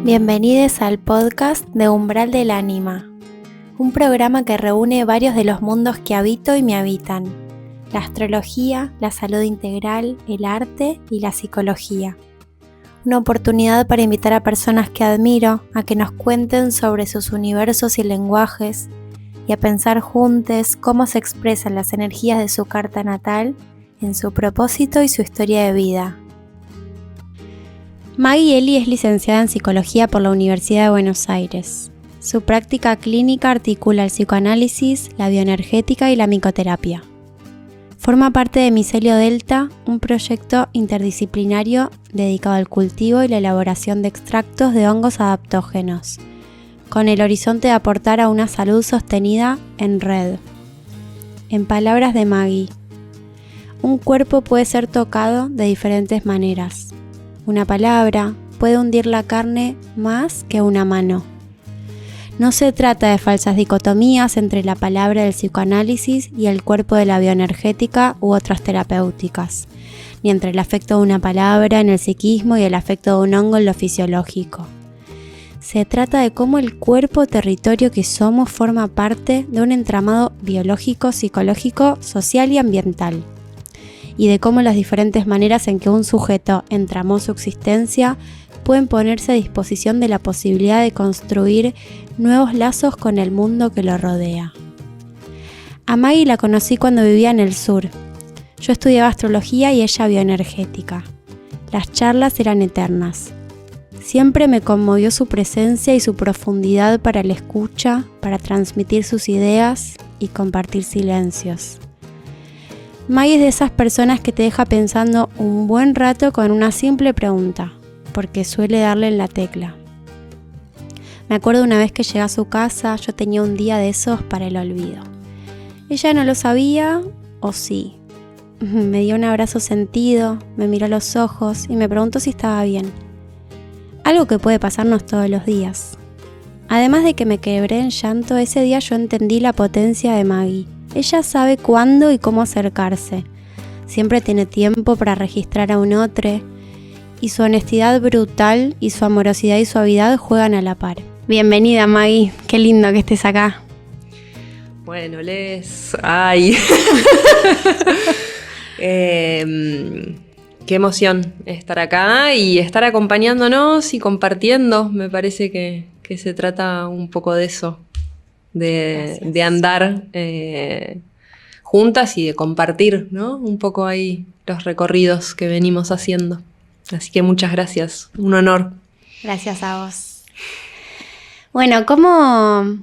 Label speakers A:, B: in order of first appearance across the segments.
A: Bienvenidos al podcast de Umbral del Ánima, un programa que reúne varios de los mundos que habito y me habitan: la astrología, la salud integral, el arte y la psicología. Una oportunidad para invitar a personas que admiro a que nos cuenten sobre sus universos y lenguajes y a pensar juntos cómo se expresan las energías de su carta natal en su propósito y su historia de vida. Maggie Eli es licenciada en Psicología por la Universidad de Buenos Aires. Su práctica clínica articula el psicoanálisis, la bioenergética y la micoterapia. Forma parte de Micelio Delta, un proyecto interdisciplinario dedicado al cultivo y la elaboración de extractos de hongos adaptógenos, con el horizonte de aportar a una salud sostenida en red. En palabras de Maggie, un cuerpo puede ser tocado de diferentes maneras. Una palabra puede hundir la carne más que una mano. No se trata de falsas dicotomías entre la palabra del psicoanálisis y el cuerpo de la bioenergética u otras terapéuticas, ni entre el afecto de una palabra en el psiquismo y el afecto de un hongo en lo fisiológico. Se trata de cómo el cuerpo territorio que somos forma parte de un entramado biológico, psicológico, social y ambiental, y de cómo las diferentes maneras en que un sujeto entramó su existencia pueden ponerse a disposición de la posibilidad de construir nuevos lazos con el mundo que lo rodea. A Maggie la conocí cuando vivía en el sur. Yo estudiaba astrología y ella bioenergética. Las charlas eran eternas. Siempre me conmovió su presencia y su profundidad para la escucha, para transmitir sus ideas y compartir silencios. Maggie es de esas personas que te deja pensando un buen rato con una simple pregunta, porque suele darle en la tecla. Me acuerdo una vez que llegué a su casa, yo tenía un día de esos para el olvido. Ella no lo sabía, o sí. Me dio un abrazo sentido, me miró a los ojos y me preguntó si estaba bien. Algo que puede pasarnos todos los días. Además de que me quebré en llanto, ese día yo entendí la potencia de Maggie. Ella sabe cuándo y cómo acercarse. Siempre tiene tiempo para registrar a un otro, y su honestidad brutal y su amorosidad y suavidad juegan a la par. Bienvenida, Maggie, qué lindo que estés acá.
B: Bueno, ¡ay! Qué emoción estar acá y estar acompañándonos y compartiendo. Me parece que se trata un poco de eso, de andar juntas y de compartir, ¿no? Un poco ahí los recorridos que venimos haciendo. Así que muchas gracias, un honor.
A: Gracias a vos. Bueno, ¿cómo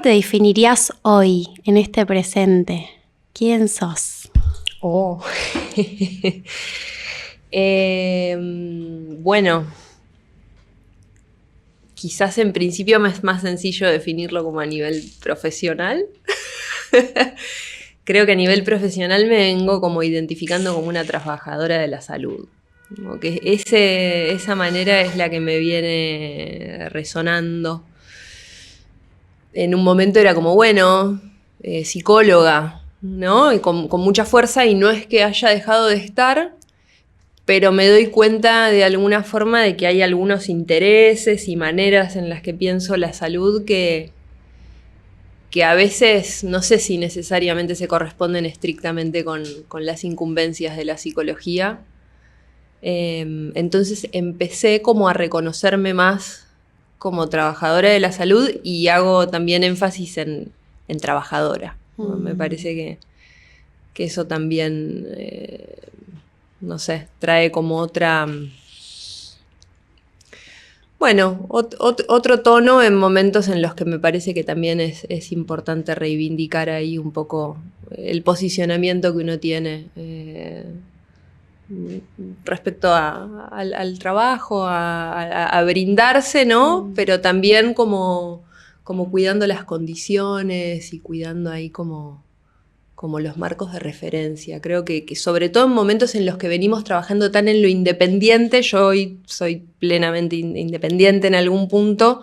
A: te definirías hoy, en este presente? ¿Quién sos?
B: Bueno, quizás en principio me es más sencillo definirlo como a nivel profesional. Creo que a nivel profesional me vengo como identificando como una trabajadora de la salud. Como que esa manera es la que me viene resonando. En un momento era como, bueno, psicóloga, ¿no? Y con mucha fuerza, y no es que haya dejado de estar, pero me doy cuenta de alguna forma de que hay algunos intereses y maneras en las que pienso la salud que a veces no sé si necesariamente se corresponden estrictamente con las incumbencias de la psicología. Entonces empecé como a reconocerme más como trabajadora de la salud, y hago también énfasis en trabajadora. Me parece que eso también, no sé, trae como otra... Bueno, otro tono en momentos en los que me parece que también es importante reivindicar ahí un poco el posicionamiento que uno tiene respecto al trabajo, a brindarse, ¿no? Pero también como cuidando las condiciones y cuidando ahí como los marcos de referencia. Creo que sobre todo en momentos en los que venimos trabajando tan en lo independiente, yo hoy soy plenamente independiente en algún punto,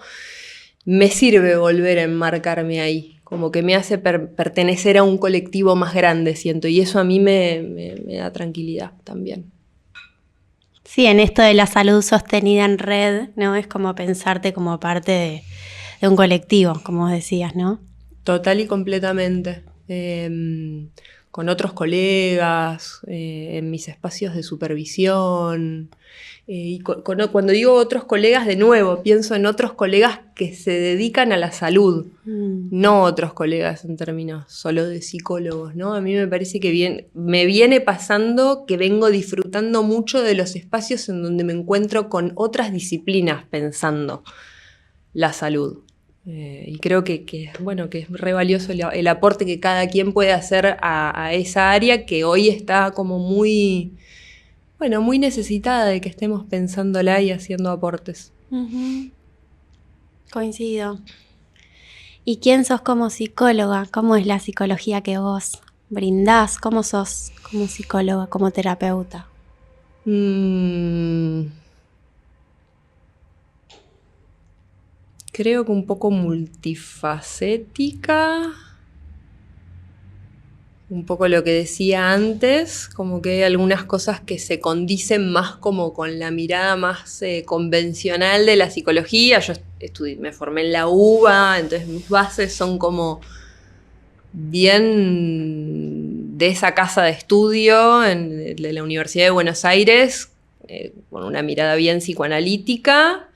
B: me sirve volver a enmarcarme ahí, como que me hace pertenecer a un colectivo más grande, siento, y eso a mí me da tranquilidad también.
A: Sí, en esto de la salud sostenida en red, ¿no? Es como pensarte como parte de un colectivo, como vos decías, ¿no?
B: Total y completamente. Con otros colegas, en mis espacios de supervisión. Y cuando digo otros colegas, de nuevo, pienso en otros colegas que se dedican a la salud, no otros colegas en términos solo de psicólogos, ¿no? A mí me parece que me viene pasando que vengo disfrutando mucho de los espacios en donde me encuentro con otras disciplinas pensando la salud. Y creo que es re valioso el aporte que cada quien puede hacer a esa área que hoy está como muy necesitada de que estemos pensándola y haciendo aportes.
A: Uh-huh. Coincido. ¿Y quién sos como psicóloga? ¿Cómo es la psicología que vos brindás? ¿Cómo sos como psicóloga, como terapeuta?
B: Creo que un poco multifacética. Un poco lo que decía antes, como que hay algunas cosas que se condicen más como con la mirada más convencional de la psicología. Yo me formé en la UBA, entonces mis bases son como bien de esa casa de estudio de la Universidad de Buenos Aires, con una mirada bien psicoanalítica.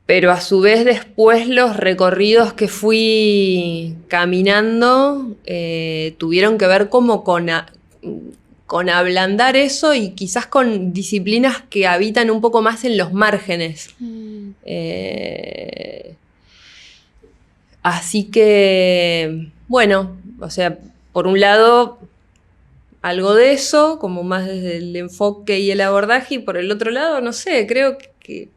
B: Pero a su vez después los recorridos que fui caminando tuvieron que ver como con ablandar eso y quizás con disciplinas que habitan un poco más en los márgenes. Así que, bueno, o sea, por un lado algo de eso, como más desde el enfoque y el abordaje, y por el otro lado, no sé, creo que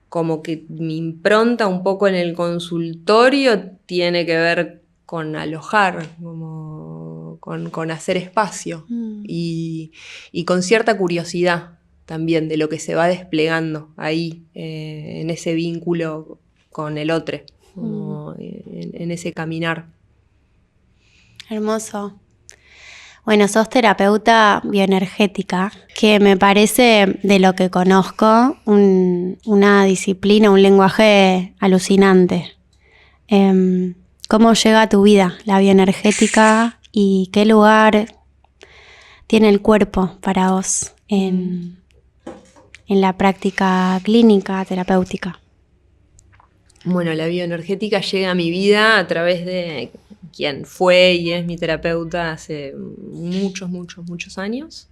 B: como que mi impronta un poco en el consultorio tiene que ver con alojar, como con hacer espacio y con cierta curiosidad también de lo que se va desplegando ahí en ese vínculo con el otro, como en ese caminar.
A: Hermoso. Bueno, sos terapeuta bioenergética, que me parece, de lo que conozco, una disciplina, un lenguaje alucinante. ¿Cómo llega a tu vida la bioenergética y qué lugar tiene el cuerpo para vos en la práctica clínica terapéutica?
B: Bueno, la bioenergética llega a mi vida a través de quien fue y es mi terapeuta hace muchos, muchos, muchos años.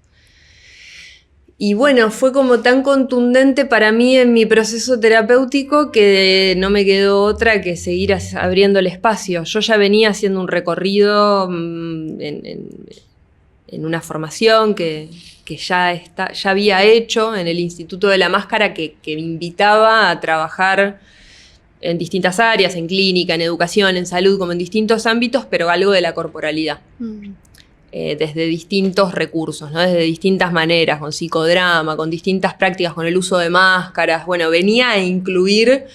B: Y bueno, fue como tan contundente para mí en mi proceso terapéutico que no me quedó otra que seguir abriendo el espacio. Yo ya venía haciendo un recorrido en una formación que ya había hecho en el Instituto de la Máscara que me invitaba a trabajar en distintas áreas, en clínica, en educación, en salud, como en distintos ámbitos, pero algo de la corporalidad. Desde distintos recursos, ¿no? Desde distintas maneras, con psicodrama, con distintas prácticas, con el uso de máscaras. Bueno, venía a incluir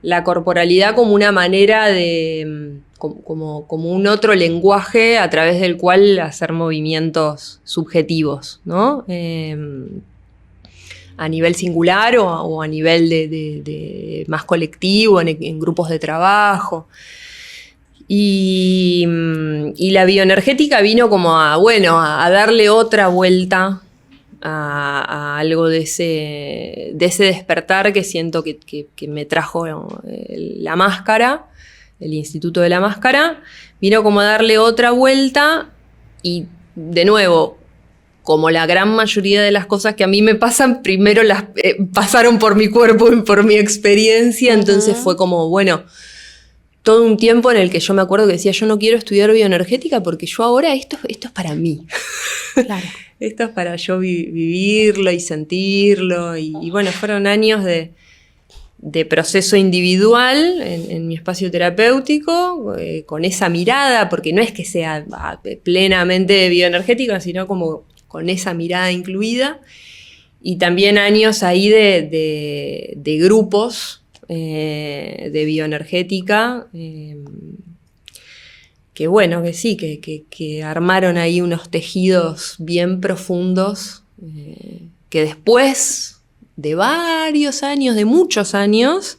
B: la corporalidad como una manera de, como un otro lenguaje a través del cual hacer movimientos subjetivos, ¿no? A nivel singular o a nivel de más colectivo, en grupos de trabajo. Y la bioenergética vino como a darle otra vuelta a algo de ese despertar que siento que me trajo la máscara, el Instituto de la Máscara. Vino como a darle otra vuelta y, de nuevo, como la gran mayoría de las cosas que a mí me pasan, primero las pasaron por mi cuerpo y por mi experiencia. Entonces fue como, bueno, todo un tiempo en el que yo me acuerdo que decía, yo no quiero estudiar bioenergética porque yo ahora esto es para mí.
A: Claro.
B: Esto es para yo vivirlo y sentirlo. Y bueno, fueron años de proceso individual en mi espacio terapéutico, con esa mirada, porque no es que sea plenamente bioenergética, sino como con esa mirada incluida, y también años ahí de grupos de bioenergética bueno, que sí, que armaron ahí unos tejidos bien profundos, que después de varios años, de muchos años,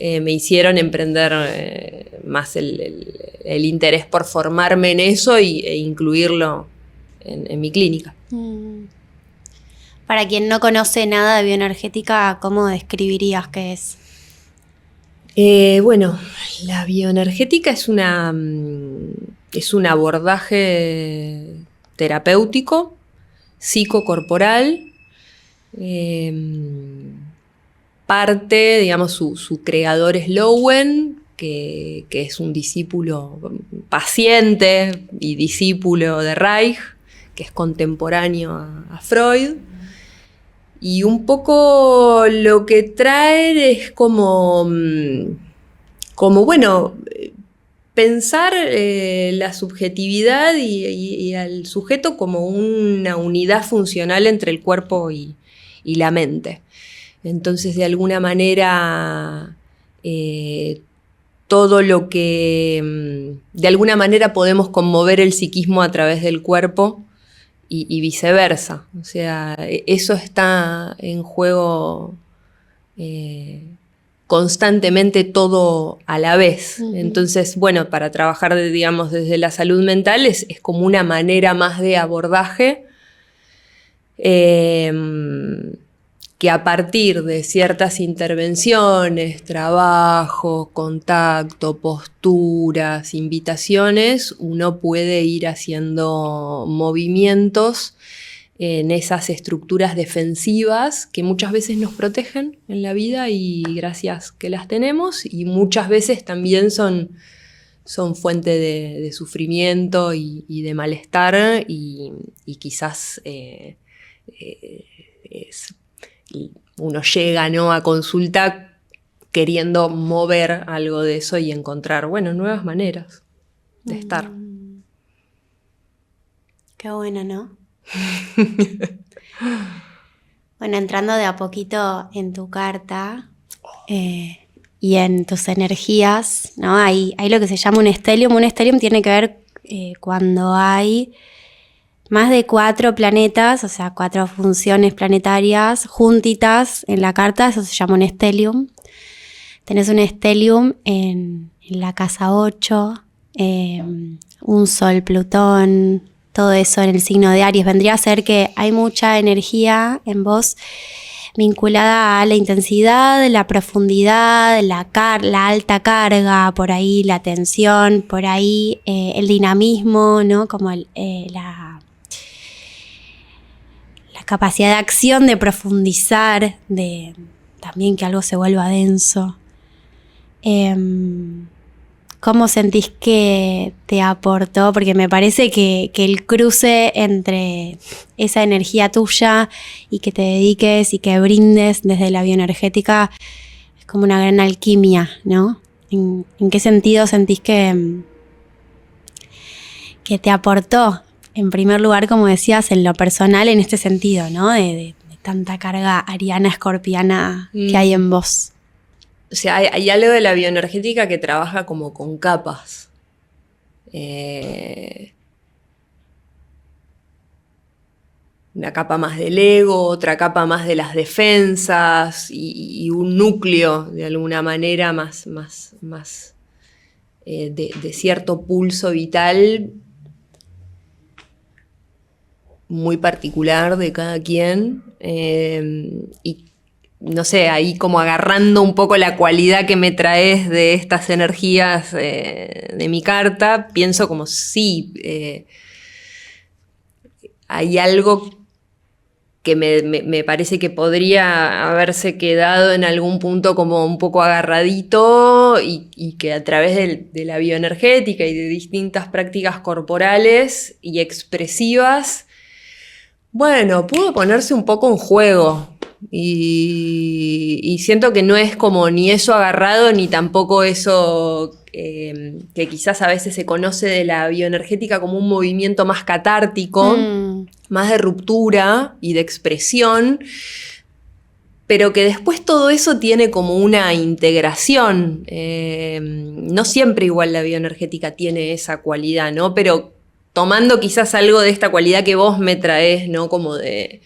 B: me hicieron emprender más el interés por formarme en eso e incluirlo en mi clínica.
A: Para quien no conoce nada de bioenergética, ¿cómo describirías qué es?
B: Bueno, la bioenergética es un abordaje terapéutico, psicocorporal, parte, digamos, su creador es Lowen, que es un discípulo, paciente y discípulo de Reich, que es contemporáneo a Freud. Y un poco lo que trae es como bueno, pensar la subjetividad y al sujeto como una unidad funcional entre el cuerpo y la mente. Entonces, de alguna manera, todo lo que de alguna manera podemos conmover el psiquismo a través del cuerpo y viceversa. O sea, eso está en juego constantemente, todo a la vez. Entonces, bueno, para trabajar, digamos, desde la salud mental es como una manera más de abordaje que a partir de ciertas intervenciones, trabajo, contacto, posturas, invitaciones, uno puede ir haciendo movimientos en esas estructuras defensivas que muchas veces nos protegen en la vida y gracias que las tenemos, y muchas veces también son fuente de sufrimiento y de malestar y quizás uno llega, ¿no?, a consulta queriendo mover algo de eso y encontrar, bueno, nuevas maneras de estar.
A: Qué bueno, ¿no? Bueno, entrando de a poquito en tu carta y en tus energías, ¿no? Hay lo que se llama un stellium. Un stellium tiene que ver cuando hay más de 4 planetas, o sea, 4 funciones planetarias juntitas en la carta. Eso se llama un stellium. Tenés un stellium en la casa 8, un Sol, Plutón, todo eso en el signo de Aries. Vendría a ser que hay mucha energía en vos vinculada a la intensidad, la profundidad, la alta carga, por ahí la tensión, por ahí el dinamismo, ¿no? Como la capacidad de acción, de profundizar, de también que algo se vuelva denso. ¿Cómo sentís que te aportó? Porque me parece que el cruce entre esa energía tuya y que te dediques y que brindes desde la bioenergética es como una gran alquimia, ¿no? ¿En qué sentido sentís que te aportó? En primer lugar, como decías, en lo personal, en este sentido, ¿no? De tanta carga ariana, escorpiana que hay en vos.
B: O sea, hay algo de la bioenergética que trabaja como con capas. Una capa más del ego, otra capa más de las defensas y un núcleo, de alguna manera, más de cierto pulso vital muy particular de cada quien, y no sé, ahí como agarrando un poco la cualidad que me traes de estas energías de mi carta, pienso como sí, hay algo que me parece que podría haberse quedado en algún punto como un poco agarradito y que a través de la bioenergética y de distintas prácticas corporales y expresivas, bueno, pudo ponerse un poco en juego. Y siento que no es como ni eso agarrado ni tampoco eso que quizás a veces se conoce de la bioenergética como un movimiento más catártico, más de ruptura y de expresión, pero que después todo eso tiene como una integración. No siempre igual la bioenergética tiene esa cualidad, ¿no? Pero tomando quizás algo de esta cualidad que vos me traes, ¿no? Como de,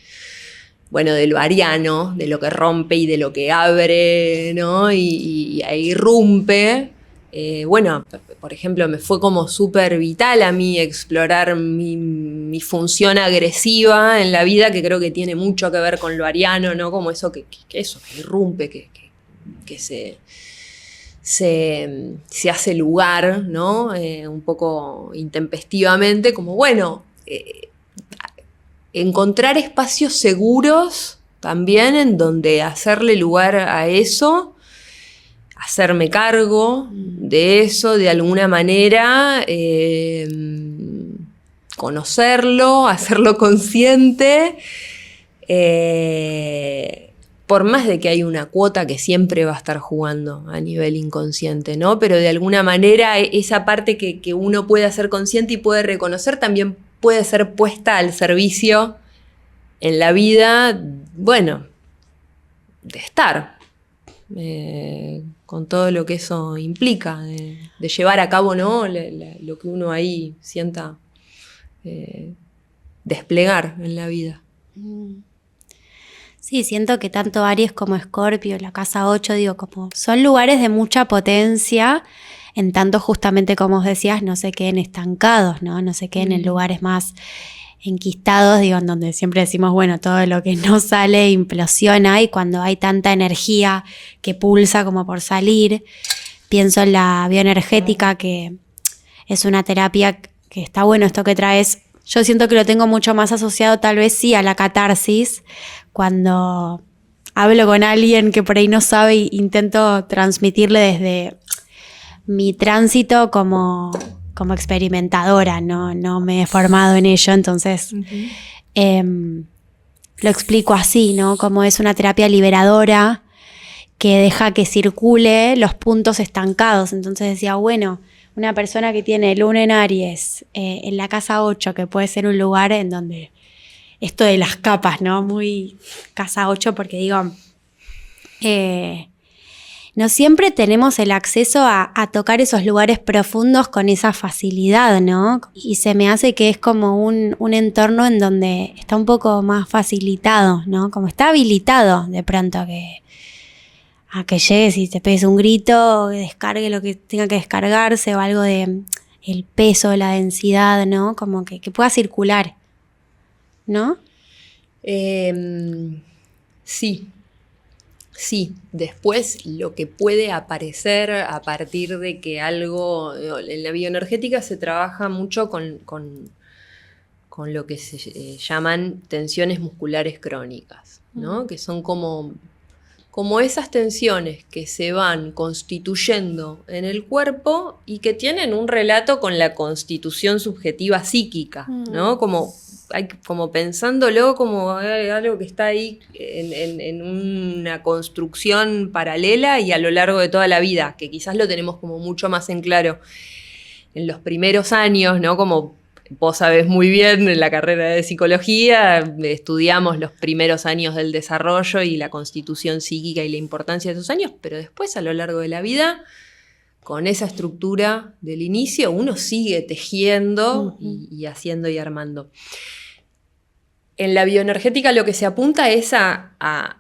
B: bueno, de lo ariano, de lo que rompe y de lo que abre, ¿no? Y irrumpe. Bueno, por ejemplo, me fue como súper vital a mí explorar mi función agresiva en la vida, que creo que tiene mucho que ver con lo ariano, ¿no? Como eso que irrumpe, que se hace lugar, ¿no? Un poco intempestivamente, como bueno, encontrar espacios seguros también en donde hacerle lugar a eso, hacerme cargo de eso de alguna manera, conocerlo, hacerlo consciente, por más de que hay una cuota que siempre va a estar jugando a nivel inconsciente, ¿no? Pero de alguna manera esa parte que uno puede hacer consciente y puede reconocer también puede ser puesta al servicio en la vida, bueno, de estar. Con todo lo que eso implica, de llevar a cabo, ¿no? Lo que uno ahí sienta desplegar en la vida.
A: Sí, siento que tanto Aries como Escorpio, la casa 8, digo, como son lugares de mucha potencia, en tanto justamente como vos decías, no se queden estancados, ¿no? No se queden en lugares más enquistados, digo, en donde siempre decimos, bueno, todo lo que no sale implosiona, y cuando hay tanta energía que pulsa como por salir, pienso en la bioenergética, que es una terapia que está bueno esto que traes. Yo siento que lo tengo mucho más asociado tal vez sí a la catarsis, cuando hablo con alguien que por ahí no sabe e intento transmitirle desde mi tránsito como experimentadora, no me he formado en ello, entonces lo explico así, ¿no? Como es una terapia liberadora que deja que circule los puntos estancados. Entonces decía, bueno, una persona que tiene Luna en Aries, en la casa 8, que puede ser un lugar en donde esto de las capas, ¿no? Muy casa 8, porque digo, no siempre tenemos el acceso a tocar esos lugares profundos con esa facilidad, ¿no? Y se me hace que es como un entorno en donde está un poco más facilitado, ¿no? Como está habilitado de pronto a que llegues y te pegues un grito, que descargue lo que tenga que descargarse, o algo de el peso, la densidad, ¿no? Como que pueda circular, ¿no?
B: Sí, después lo que puede aparecer a partir de que algo, en la bioenergética se trabaja mucho con lo que se llaman tensiones musculares crónicas, ¿no? Que son como esas tensiones que se van constituyendo en el cuerpo y que tienen un relato con la constitución subjetiva psíquica, ¿no? Como pensándolo como algo que está ahí en una construcción paralela y a lo largo de toda la vida, que quizás lo tenemos como mucho más en claro en los primeros años, ¿no? Como vos sabés muy bien, en la carrera de psicología estudiamos los primeros años del desarrollo y la constitución psíquica y la importancia de esos años, pero después a lo largo de la vida, con esa estructura del inicio, uno sigue tejiendo y haciendo y armando. En la bioenergética lo que se apunta es a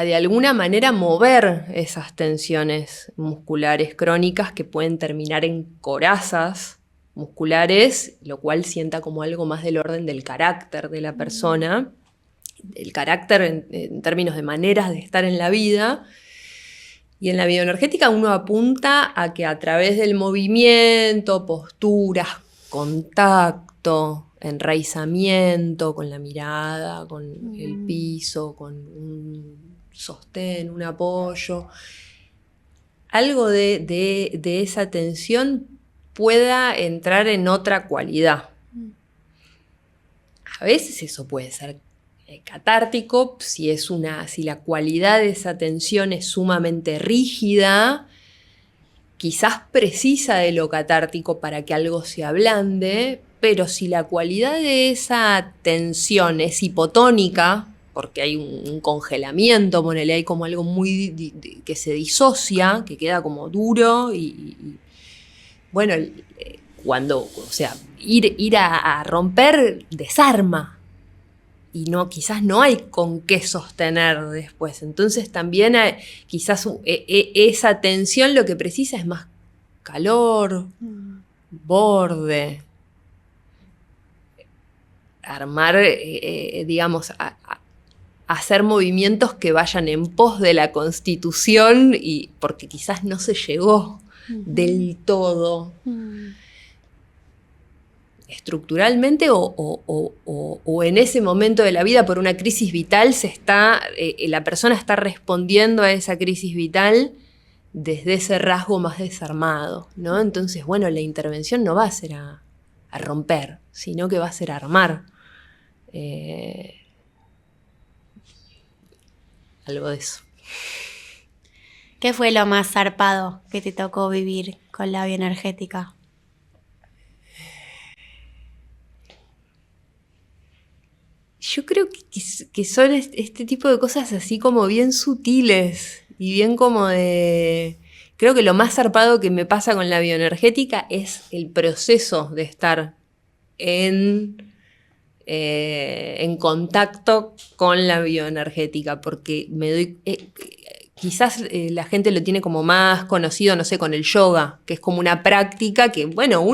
B: de alguna manera mover esas tensiones musculares crónicas que pueden terminar en corazas musculares, lo cual sienta como algo más del orden del carácter de la persona, el carácter en términos de maneras de estar en la vida. Y en la bioenergética uno apunta a que a través del movimiento, posturas, contacto, enraizamiento con la mirada, con el piso, con un sostén, un apoyo, algo de esa tensión pueda entrar en otra cualidad. A veces eso puede ser catártico, si la cualidad de esa tensión es sumamente rígida, quizás precisa de lo catártico para que algo se ablande, pero si la cualidad de esa tensión es hipotónica, porque hay un congelamiento, ponele, hay como algo muy que se disocia, que queda como duro y bueno, cuando, o sea, ir a romper desarma y no, quizás no hay con qué sostener después. Entonces también quizás esa tensión lo que precisa es más calor, borde, armar, digamos, hacer movimientos que vayan en pos de la Constitución, y porque quizás no se llegó del todo estructuralmente o en ese momento de la vida por una crisis vital la persona está respondiendo a esa crisis vital desde ese rasgo más desarmado, ¿no? Entonces, bueno, la intervención no va a ser a romper, sino que va a ser a armar. Algo de eso.
A: ¿Qué fue lo más zarpado que te tocó vivir con la bioenergética?
B: Yo creo que son este tipo de cosas así como bien sutiles y bien como de... Creo que lo más zarpado que me pasa con la bioenergética es el proceso de estar en contacto con la bioenergética, porque me doy... quizás la gente lo tiene como más conocido, no sé, con el yoga, que es como una práctica que, bueno,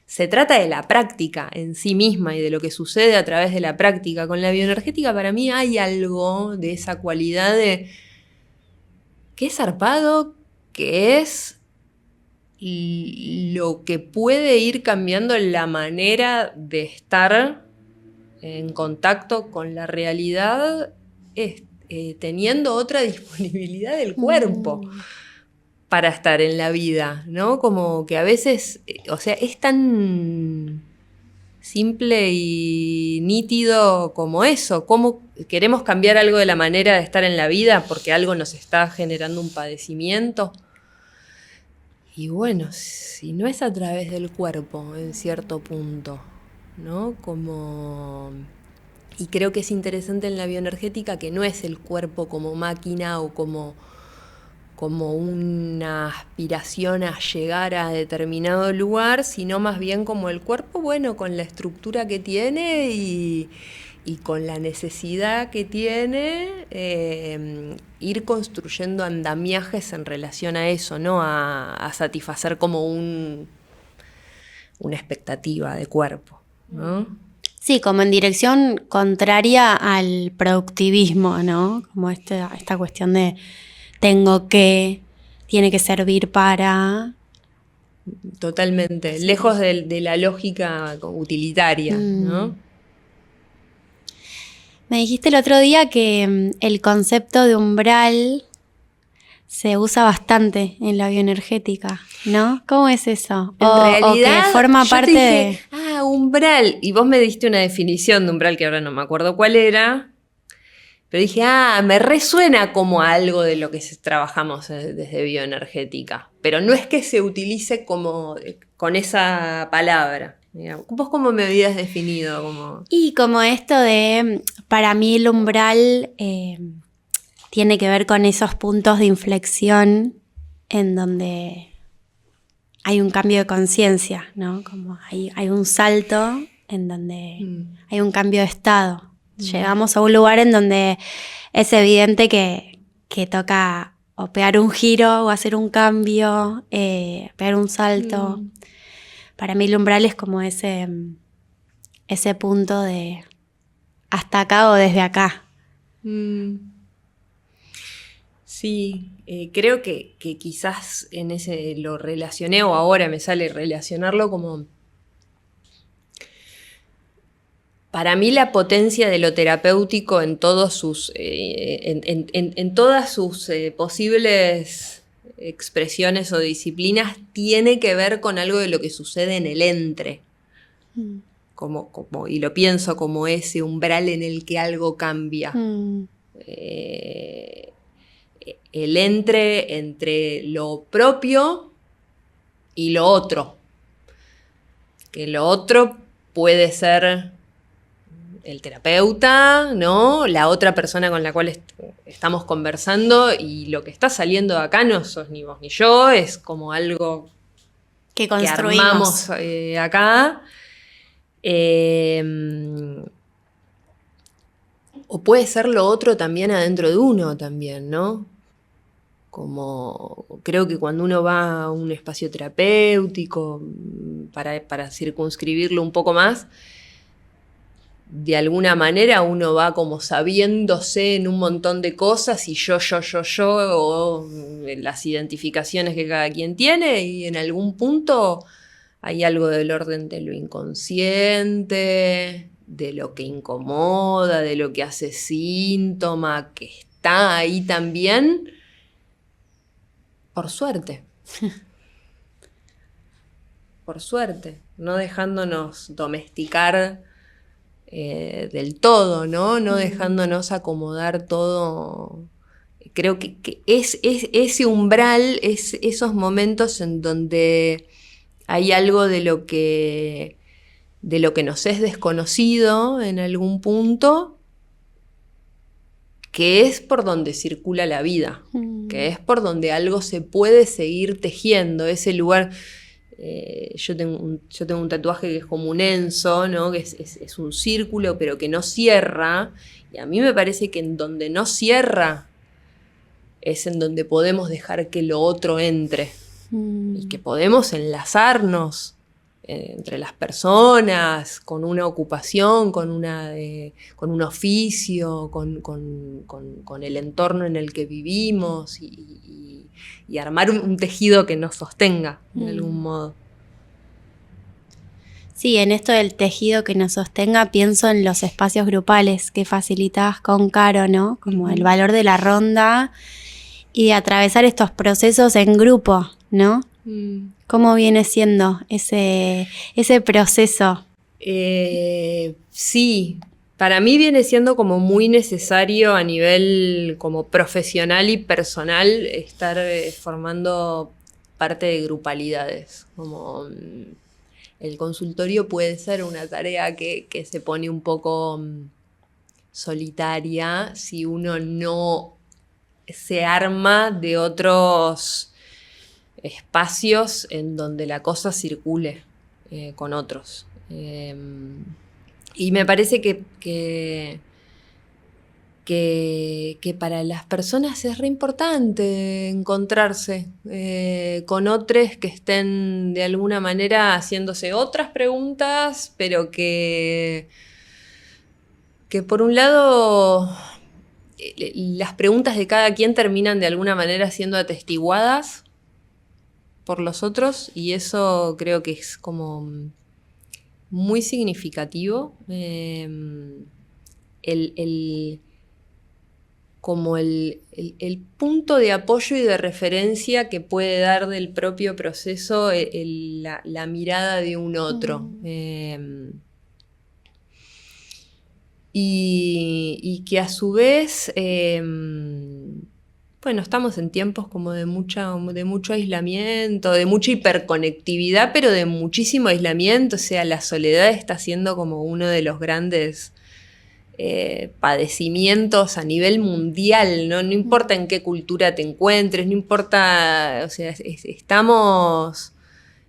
B: se trata de la práctica en sí misma y de lo que sucede a través de la práctica. Con la bioenergética para mí hay algo de esa cualidad de qué zarpado que es lo que puede ir cambiando la manera de estar en contacto con la realidad, teniendo otra disponibilidad del cuerpo para estar en la vida, ¿no? Como que a veces, o sea, es tan simple y nítido como eso. ¿Cómo queremos cambiar algo de la manera de estar en la vida porque algo nos está generando un padecimiento? Y bueno, si no es a través del cuerpo, en cierto punto, ¿no? Y creo que es interesante en la bioenergética que no es el cuerpo como máquina o como una aspiración a llegar a determinado lugar, sino más bien como el cuerpo, bueno, con la estructura que tiene y con la necesidad que tiene, ir construyendo andamiajes en relación a eso, ¿no? A satisfacer como una expectativa de cuerpo, ¿no?
A: Sí, como en dirección contraria al productivismo, ¿no? Como esta cuestión de tiene que servir para...
B: Totalmente, sí. Lejos de la lógica utilitaria, ¿no?
A: Me dijiste el otro día que el concepto de umbral se usa bastante en la bioenergética, ¿no? ¿Cómo es eso?
B: En realidad,
A: que forma parte
B: te dije, umbral. Y vos me diste una definición de umbral que ahora no me acuerdo cuál era. Pero dije, me resuena como algo de lo que trabajamos desde bioenergética. Pero no es que se utilice con esa palabra. ¿Vos cómo me habías definido?
A: Y como esto de, para mí el umbral tiene que ver con esos puntos de inflexión en donde hay un cambio de conciencia, ¿no? Como hay un salto en donde hay un cambio de estado. Llegamos a un lugar en donde es evidente que toca o pegar un giro o hacer un cambio, pegar un salto. Para mí el umbral es como ese punto de hasta acá o desde acá.
B: Sí, creo que quizás en ese lo relacioné, o ahora me sale relacionarlo como... Para mí la potencia de lo terapéutico en todos sus, en todas sus posibles expresiones o disciplinas tiene que ver con algo de lo que sucede en el entre. Y lo pienso como ese umbral en el que algo cambia. El entre lo propio y lo otro. Que lo otro puede ser el terapeuta, ¿no? La otra persona con la cual estamos conversando, y lo que está saliendo de acá no sos ni vos ni yo, es como algo
A: que
B: armamos acá. O puede ser lo otro también adentro de uno también, ¿no? Como creo que cuando uno va a un espacio terapéutico, para circunscribirlo un poco más, de alguna manera uno va como sabiéndose en un montón de cosas, y yo, o las identificaciones que cada quien tiene, y en algún punto hay algo del orden de lo inconsciente, de lo que incomoda, de lo que hace síntoma, que está ahí también, por suerte. Por suerte, no dejándonos domesticar del todo, ¿no? No dejándonos acomodar todo. Creo que es ese umbral, esos momentos en donde hay algo de lo que nos es desconocido en algún punto, que es por donde circula la vida, que es por donde algo se puede seguir tejiendo, ese lugar. Yo tengo un tatuaje que es como un enso, ¿no? Que es un círculo, pero que no cierra, y a mí me parece que en donde no cierra es en donde podemos dejar que lo otro entre, y que podemos enlazarnos entre las personas, con una ocupación, con un oficio, con el entorno en el que vivimos, y armar un tejido que nos sostenga de algún modo.
A: Sí, en esto del tejido que nos sostenga pienso en los espacios grupales que facilitabas con Caro, ¿no? Como el valor de la ronda y de atravesar estos procesos en grupo, ¿no? ¿Cómo viene siendo ese proceso?
B: Sí, para mí viene siendo como muy necesario a nivel como profesional y personal estar formando parte de grupalidades. Como el consultorio puede ser una tarea que se pone un poco solitaria si uno no se arma de otros espacios en donde la cosa circule con otros. Y me parece que para las personas es re importante encontrarse con otros que estén de alguna manera haciéndose otras preguntas, pero que por un lado las preguntas de cada quien terminan de alguna manera siendo atestiguadas por los otros, y eso creo que es como muy significativo. Como el punto de apoyo y de referencia que puede dar del propio proceso la mirada de un otro. Y que a su vez, bueno, estamos en tiempos como de mucho aislamiento, de mucha hiperconectividad, pero de muchísimo aislamiento. O sea, la soledad está siendo como uno de los grandes padecimientos a nivel mundial, ¿no? No importa en qué cultura te encuentres, no importa, o sea, estamos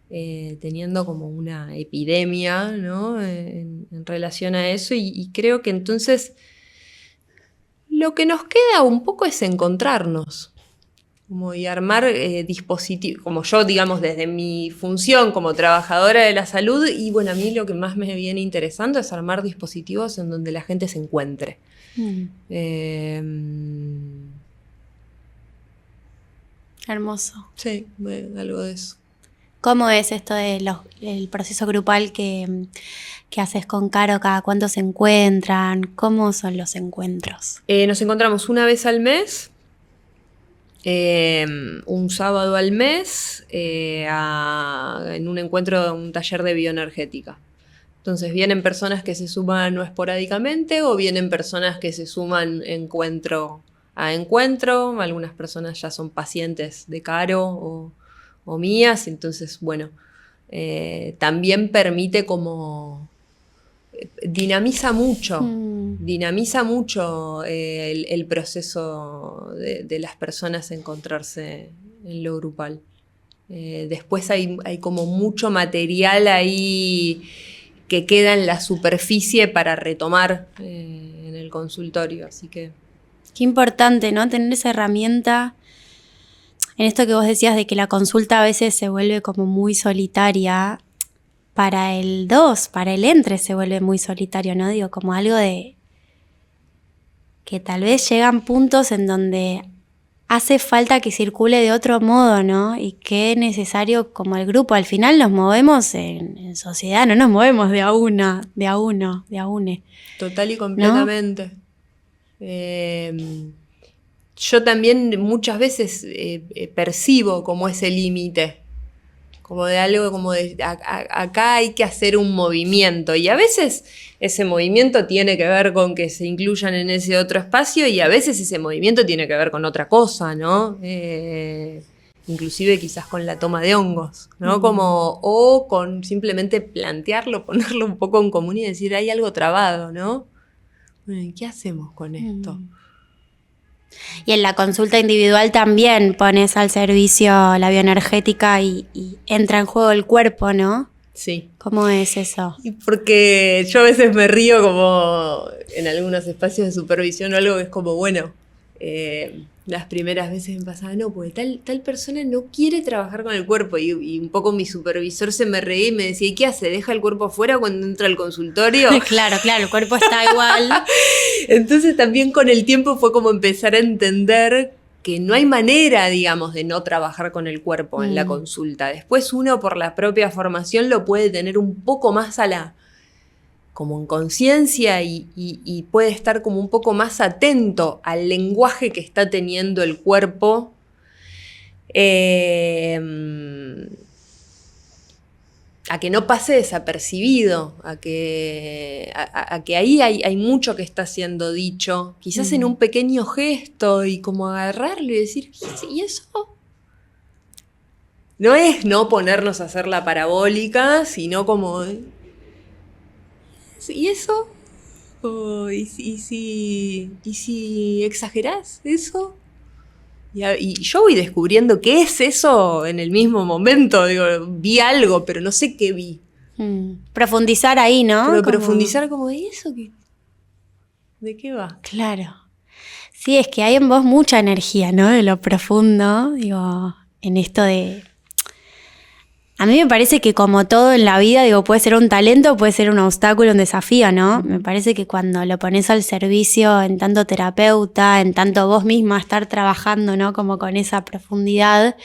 B: teniendo como una epidemia, ¿no? en relación a eso, y creo que entonces lo que nos queda un poco es encontrarnos, como y armar dispositivos, como yo, digamos, desde mi función como trabajadora de la salud, y bueno, a mí lo que más me viene interesando es armar dispositivos en donde la gente se encuentre.
A: Hermoso.
B: Sí, algo de eso.
A: ¿Cómo es esto del proceso grupal que haces con Caro? ¿Cada cuánto se encuentran? ¿Cómo son los encuentros?
B: Nos encontramos una vez al mes, un sábado al mes, en un encuentro, un taller de bioenergética. Entonces vienen personas que se suman no esporádicamente, o vienen personas que se suman encuentro a encuentro. Algunas personas ya son pacientes de Caro o mías, entonces bueno, también permite como dinamiza mucho el proceso de las personas encontrarse en lo grupal. Después hay como mucho material ahí que queda en la superficie para retomar en el consultorio, así que...
A: Qué importante, ¿no? Tener esa herramienta en esto que vos decías de que la consulta a veces se vuelve como muy solitaria. Para el 2, para el entre se vuelve muy solitario, ¿no? Digo, como algo de que tal vez llegan puntos en donde hace falta que circule de otro modo, ¿no? Y que es necesario como el grupo. Al final nos movemos en sociedad, no nos movemos de a una, de a uno, de a une.
B: Total y completamente. ¿No? Yo también muchas veces percibo como ese límite. Como de algo, como de acá hay que hacer un movimiento. Y a veces ese movimiento tiene que ver con que se incluyan en ese otro espacio y a veces ese movimiento tiene que ver con otra cosa, ¿no? Inclusive quizás con la toma de hongos, ¿no? O con simplemente plantearlo, ponerlo un poco en común y decir, hay algo trabado, ¿no? Bueno, ¿qué hacemos con esto?
A: Y en la consulta individual también pones al servicio la bioenergética y entra en juego el cuerpo, ¿no?
B: Sí.
A: ¿Cómo es eso?
B: Porque yo a veces me río como en algunos espacios de supervisión o algo que es como, bueno, las primeras veces me pasaba, no, porque tal persona no quiere trabajar con el cuerpo y un poco mi supervisor se me reía y me decía, ¿y qué hace? ¿Deja el cuerpo afuera cuando entra al consultorio?
A: Claro, el cuerpo está igual.
B: Entonces también con el tiempo fue como empezar a entender que no hay manera, digamos, de no trabajar con el cuerpo en la consulta. Después uno por la propia formación lo puede tener un poco más como en conciencia y puede estar como un poco más atento al lenguaje que está teniendo el cuerpo. A que no pase desapercibido, a que ahí hay mucho que está siendo dicho, quizás en un pequeño gesto y como agarrarlo y decir, ¿y eso? No es no ponernos a hacer la parabólica, sino como... ¿Y eso? ¿Y si exagerás eso? Y yo voy descubriendo qué es eso en el mismo momento. Digo, vi algo, pero no sé qué vi.
A: Profundizar ahí, ¿no?
B: Pero profundizar como, ¿y eso qué? ¿De qué va?
A: Claro. Sí, es que hay en vos mucha energía, ¿no? De lo profundo, digo, en esto de... A mí me parece que como todo en la vida, digo, puede ser un talento, puede ser un obstáculo, un desafío, ¿no? Me parece que cuando lo pones al servicio en tanto terapeuta, en tanto vos misma estar trabajando, ¿no? Como con esa profundidad,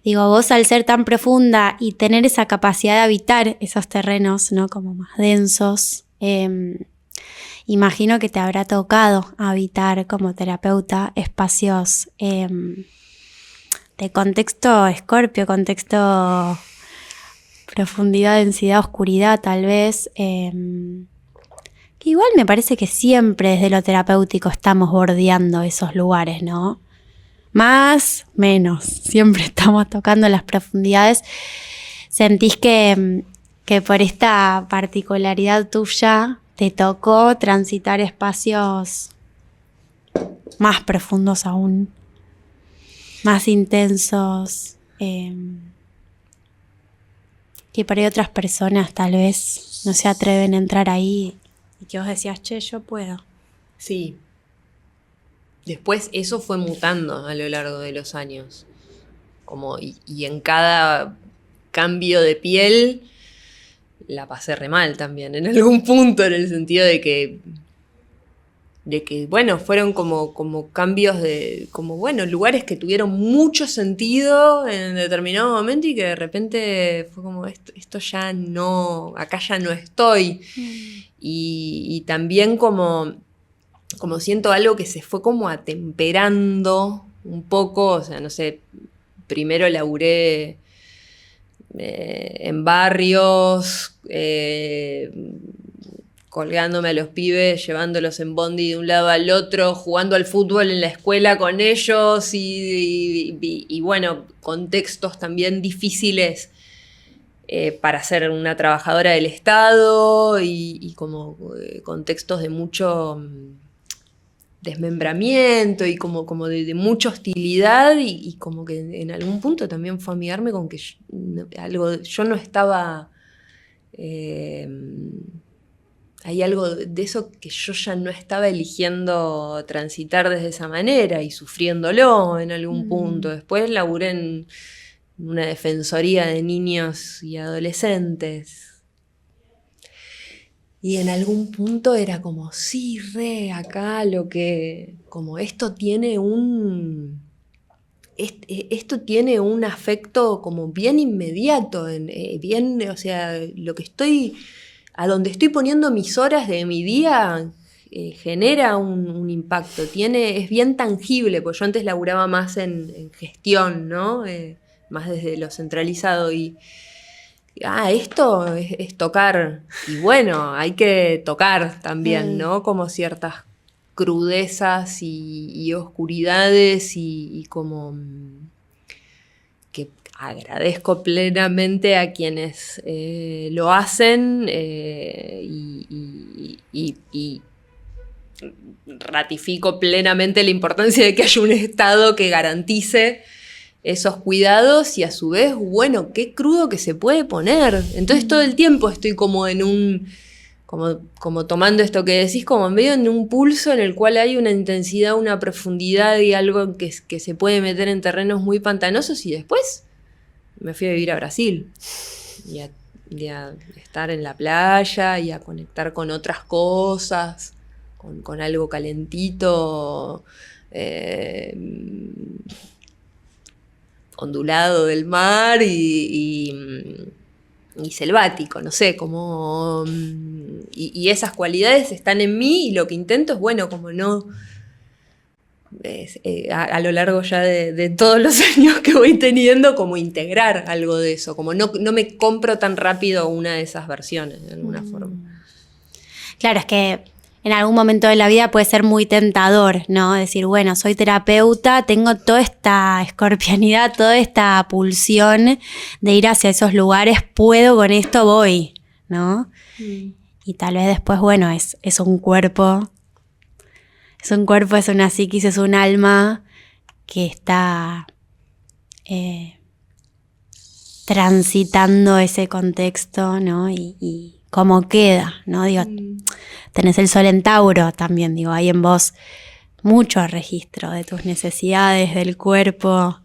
A: digo, vos al ser tan profunda y tener esa capacidad de habitar esos terrenos, ¿no? Como más densos, imagino que te habrá tocado habitar como terapeuta espacios... de contexto Escorpio, contexto profundidad, densidad, oscuridad tal vez, que igual me parece que siempre desde lo terapéutico estamos bordeando esos lugares, ¿no? Más, menos, siempre estamos tocando las profundidades. ¿Sentís que por esta particularidad tuya te tocó transitar espacios más profundos aún? Más intensos, que por ahí otras personas tal vez no se atreven a entrar ahí y que vos decías, che, yo puedo.
B: Sí. Después eso fue mutando a lo largo de los años. Y en cada cambio de piel la pasé re mal también, en algún punto, en el sentido de que bueno, fueron como cambios lugares que tuvieron mucho sentido en determinado momento y que de repente fue como, esto ya no, acá ya no estoy. Y también como siento algo que se fue como atemperando un poco, o sea, no sé, primero laburé en barrios, colgándome a los pibes, llevándolos en bondi de un lado al otro, jugando al fútbol en la escuela con ellos y bueno, contextos también difíciles para ser una trabajadora del Estado y como contextos de mucho desmembramiento y como de mucha hostilidad y como que en algún punto también fue amigarme con que yo no estaba... hay algo de eso que yo ya no estaba eligiendo transitar desde esa manera y sufriéndolo en algún punto. Después laburé en una defensoría de niños y adolescentes. Y en algún punto era como, sí, acá como esto tiene esto tiene un afecto como bien inmediato, bien, o sea, a donde estoy poniendo mis horas de mi día genera un impacto, es bien tangible, porque yo antes laburaba más en gestión, ¿no? Más desde lo centralizado esto es tocar, y bueno, hay que tocar también, ¿no? Como ciertas crudezas y oscuridades y como que agradezco plenamente a quienes lo hacen y ratifico plenamente la importancia de que haya un Estado que garantice esos cuidados y a su vez, bueno, qué crudo que se puede poner. Entonces todo el tiempo estoy como en como tomando esto que decís, como medio en un pulso en el cual hay una intensidad, una profundidad y algo que se puede meter en terrenos muy pantanosos y después me fui a vivir a Brasil y a estar en la playa y a conectar con otras cosas, con algo calentito, ondulado del mar y selvático, no sé, como... Y esas cualidades están en mí y lo que intento es, bueno, como no... a lo largo ya de todos los años que voy teniendo, como integrar algo de eso, como no me compro tan rápido una de esas versiones, de alguna forma.
A: Claro, es que en algún momento de la vida puede ser muy tentador, ¿no? Decir, bueno, soy terapeuta, tengo toda esta escorpianidad, toda esta pulsión de ir hacia esos lugares, puedo, con esto voy, ¿no? Y tal vez después, bueno, es un cuerpo, es una psiquis, es un alma que está transitando ese contexto, ¿no? Y cómo queda, ¿no? Digo, tenés el sol en Tauro también, digo, hay en vos mucho registro de tus necesidades, del cuerpo,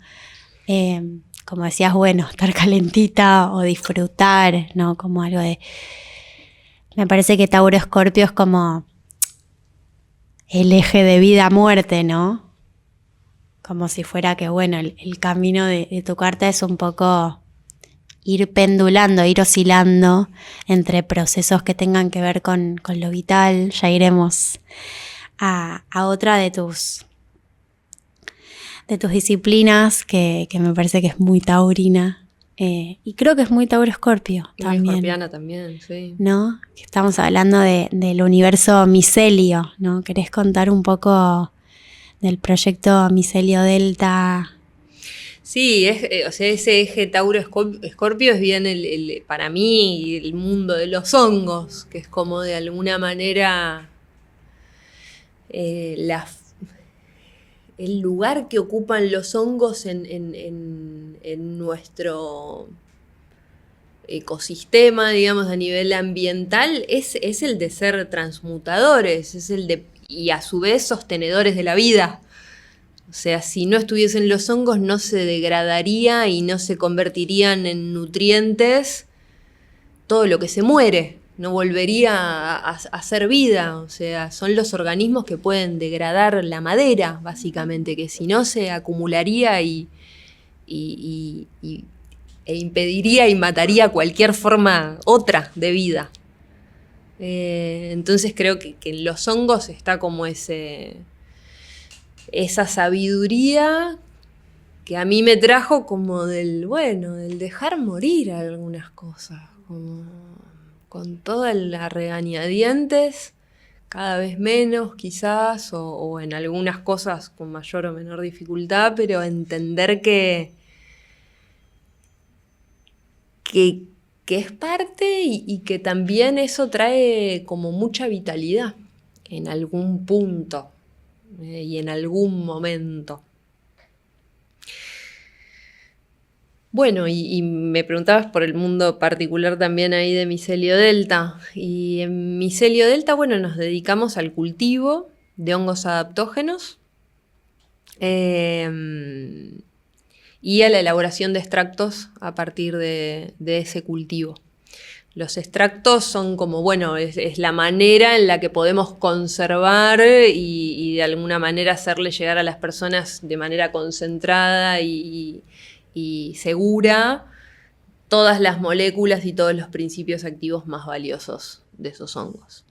A: como decías, bueno, estar calentita o disfrutar, ¿no? Como algo de... Me parece que Tauro Escorpio es como el eje de vida-muerte, ¿no? Como si fuera que, bueno, el camino de tu carta es un poco ir pendulando, ir oscilando entre procesos que tengan que ver con lo vital. Ya iremos a otra de tus disciplinas que me parece que es muy taurina. Y creo que es muy Tauro Escorpio también.
B: Escorpiana también, sí.
A: ¿No? Estamos hablando del universo micelio, ¿no? ¿Querés contar un poco del proyecto Micelio Delta?
B: Sí, o sea, ese eje Tauro-Escorpio es bien para mí el mundo de los hongos, que es como de alguna manera el lugar que ocupan los hongos en nuestro ecosistema, digamos, a nivel ambiental, es el de ser transmutadores, y a su vez sostenedores de la vida. O sea, si no estuviesen los hongos no se degradaría y no se convertirían en nutrientes todo lo que se muere, no volvería a ser vida. O sea, son los organismos que pueden degradar la madera, básicamente, que si no se acumularía e impediría y mataría cualquier forma otra de vida. Entonces creo que en los hongos está como esa sabiduría que a mí me trajo como del dejar morir algunas cosas, como con toda la regañadientes, cada vez menos quizás, o en algunas cosas con mayor o menor dificultad, pero entender que que es parte y que también eso trae como mucha vitalidad en algún punto y en algún momento. Bueno, y me preguntabas por el mundo particular también ahí de Micelio Delta. Y en Micelio Delta, bueno, nos dedicamos al cultivo de hongos adaptógenos y a la elaboración de extractos a partir de ese cultivo. Los extractos son como, bueno, es la manera en la que podemos conservar y de alguna manera hacerle llegar a las personas de manera concentrada y segura todas las moléculas y todos los principios activos más valiosos de esos hongos.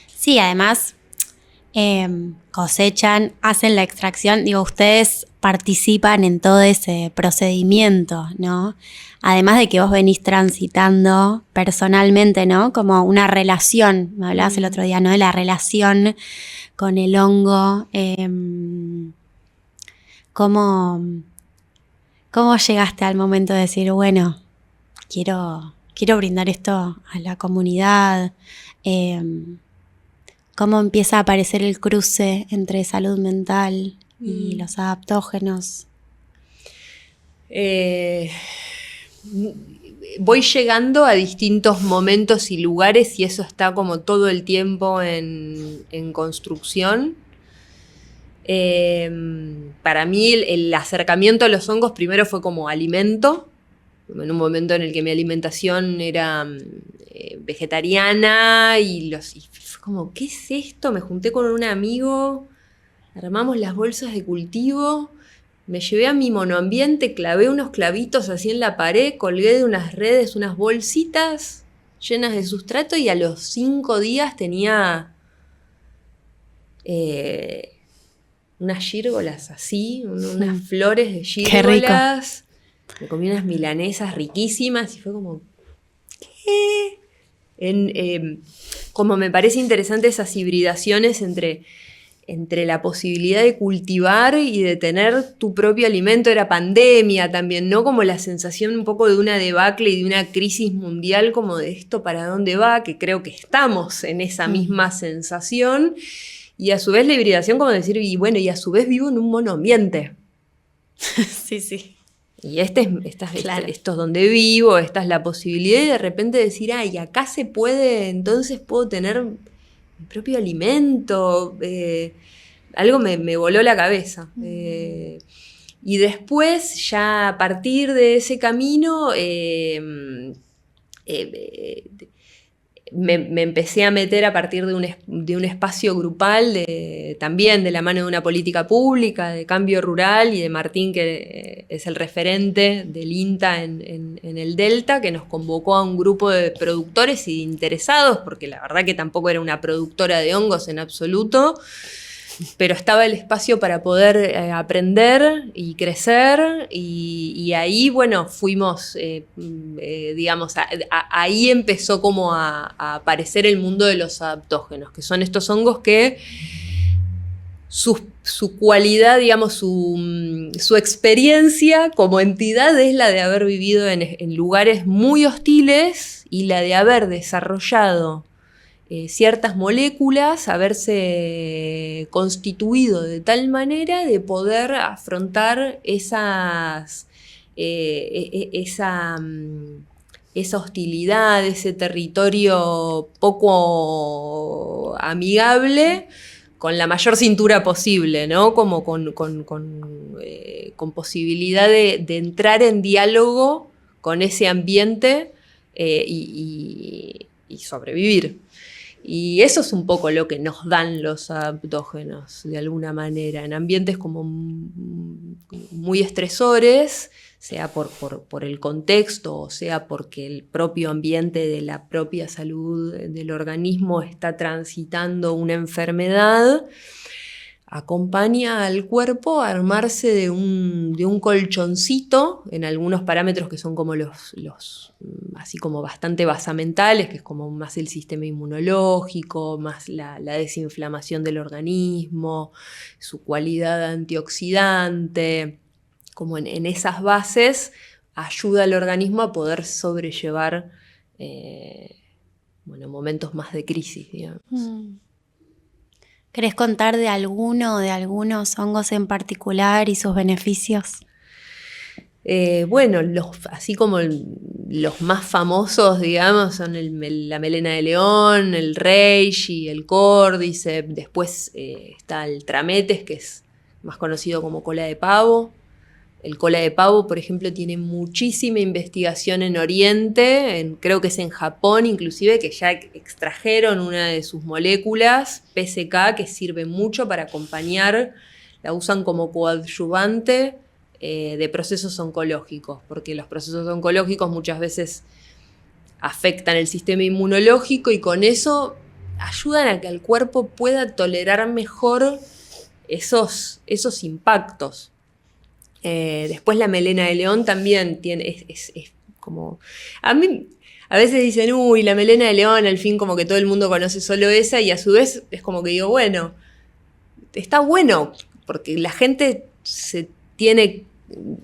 A: Sí, además cosechan, hacen la extracción, digo, ustedes participan en todo ese procedimiento, ¿no? Además de que vos venís transitando personalmente, ¿no? Como una relación, me hablabas el otro día, ¿no? De la relación con el hongo. ¿Cómo llegaste al momento de decir, bueno, quiero brindar esto a la comunidad? ¿Cómo empieza a aparecer el cruce entre salud mental y los adaptógenos?
B: Voy llegando a distintos momentos y lugares y eso está como todo el tiempo en construcción. Para mí el acercamiento a los hongos primero fue como alimento, en un momento en el que mi alimentación era vegetariana y fue como, ¿qué es esto? Me junté con un amigo, armamos las bolsas de cultivo, me llevé a mi monoambiente, clavé unos clavitos así en la pared, colgué de unas redes unas bolsitas llenas de sustrato y a los 5 días tenía unas gírgolas así, unas flores de gírgolas. Me comí unas milanesas riquísimas y fue como, ¿qué? Como me parece interesante esas hibridaciones entre la posibilidad de cultivar y de tener tu propio alimento. Era pandemia también, ¿no? Como la sensación un poco de una debacle y de una crisis mundial, como de esto para dónde va, que creo que estamos en esa misma sensación. Y a su vez la hibridación como decir, y bueno, y a su vez vivo en un monoambiente.
A: Sí.
B: Y esto es donde vivo, esta es la posibilidad y de repente decir, y acá se puede, entonces puedo tener mi propio alimento. Algo me voló la cabeza. Y después, ya a partir de ese camino, me empecé a meter a partir de un espacio grupal, también de la mano de una política pública, de cambio rural y de Martín, que es el referente del INTA en el Delta, que nos convocó a un grupo de productores y interesados, porque la verdad que tampoco era una productora de hongos en absoluto, pero estaba el espacio para poder aprender y crecer y ahí, bueno, fuimos, digamos, ahí empezó como a aparecer el mundo de los adaptógenos, que son estos hongos que su cualidad, digamos, su experiencia como entidad es la de haber vivido en lugares muy hostiles y la de haber desarrollado ciertas moléculas, haberse constituido de tal manera de poder afrontar esa hostilidad, ese territorio poco amigable, con la mayor cintura posible, ¿no? Como con posibilidad de entrar en diálogo con ese ambiente y sobrevivir. Y eso es un poco lo que nos dan los adaptógenos, de alguna manera, en ambientes como muy estresores, sea por el contexto, o sea porque el propio ambiente de la propia salud del organismo está transitando una enfermedad, acompaña al cuerpo a armarse de un colchoncito en algunos parámetros que son como los así como bastante basamentales, que es como más el sistema inmunológico, más la desinflamación del organismo, su cualidad antioxidante, como en esas bases ayuda al organismo a poder sobrellevar momentos más de crisis, digamos.
A: ¿Querés contar de alguno o de algunos hongos en particular y sus beneficios?
B: Así como los más famosos, digamos, son la melena de león, el reishi, el córdiceps. Después está el trametes, que es más conocido como cola de pavo. El cola de pavo, por ejemplo, tiene muchísima investigación en Oriente, creo que es en Japón inclusive, que ya extrajeron una de sus moléculas, PSK, que sirve mucho para acompañar, la usan como coadyuvante de procesos oncológicos, porque los procesos oncológicos muchas veces afectan el sistema inmunológico y con eso ayudan a que el cuerpo pueda tolerar mejor esos impactos. Después la melena de león también tiene, es como... A mí a veces dicen, uy, la melena de león, al fin como que todo el mundo conoce solo esa, y a su vez es como que digo, bueno, está bueno, porque la gente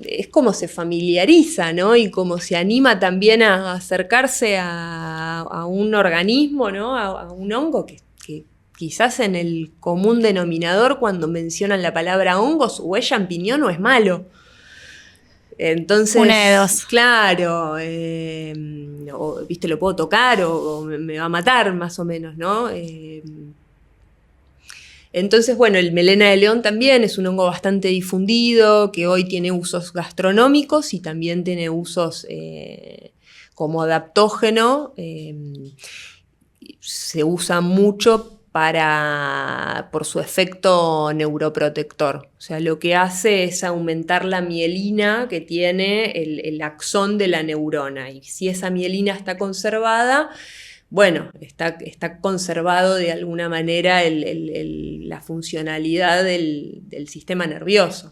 B: es como se familiariza, ¿no? Y como se anima también a acercarse a un organismo, ¿no? A un hongo que quizás en el común denominador, cuando mencionan la palabra hongos, o es champiñón o es malo. Entonces,
A: una de dos.
B: Claro, ¿viste? Lo puedo tocar o me va a matar, más o menos, ¿no? Entonces, el melena de león también es un hongo bastante difundido, que hoy tiene usos gastronómicos y también tiene usos como adaptógeno. Se usa mucho por su efecto neuroprotector. O sea, lo que hace es aumentar la mielina que tiene el axón de la neurona. Y si esa mielina está conservada, está conservado de alguna manera la funcionalidad del sistema nervioso.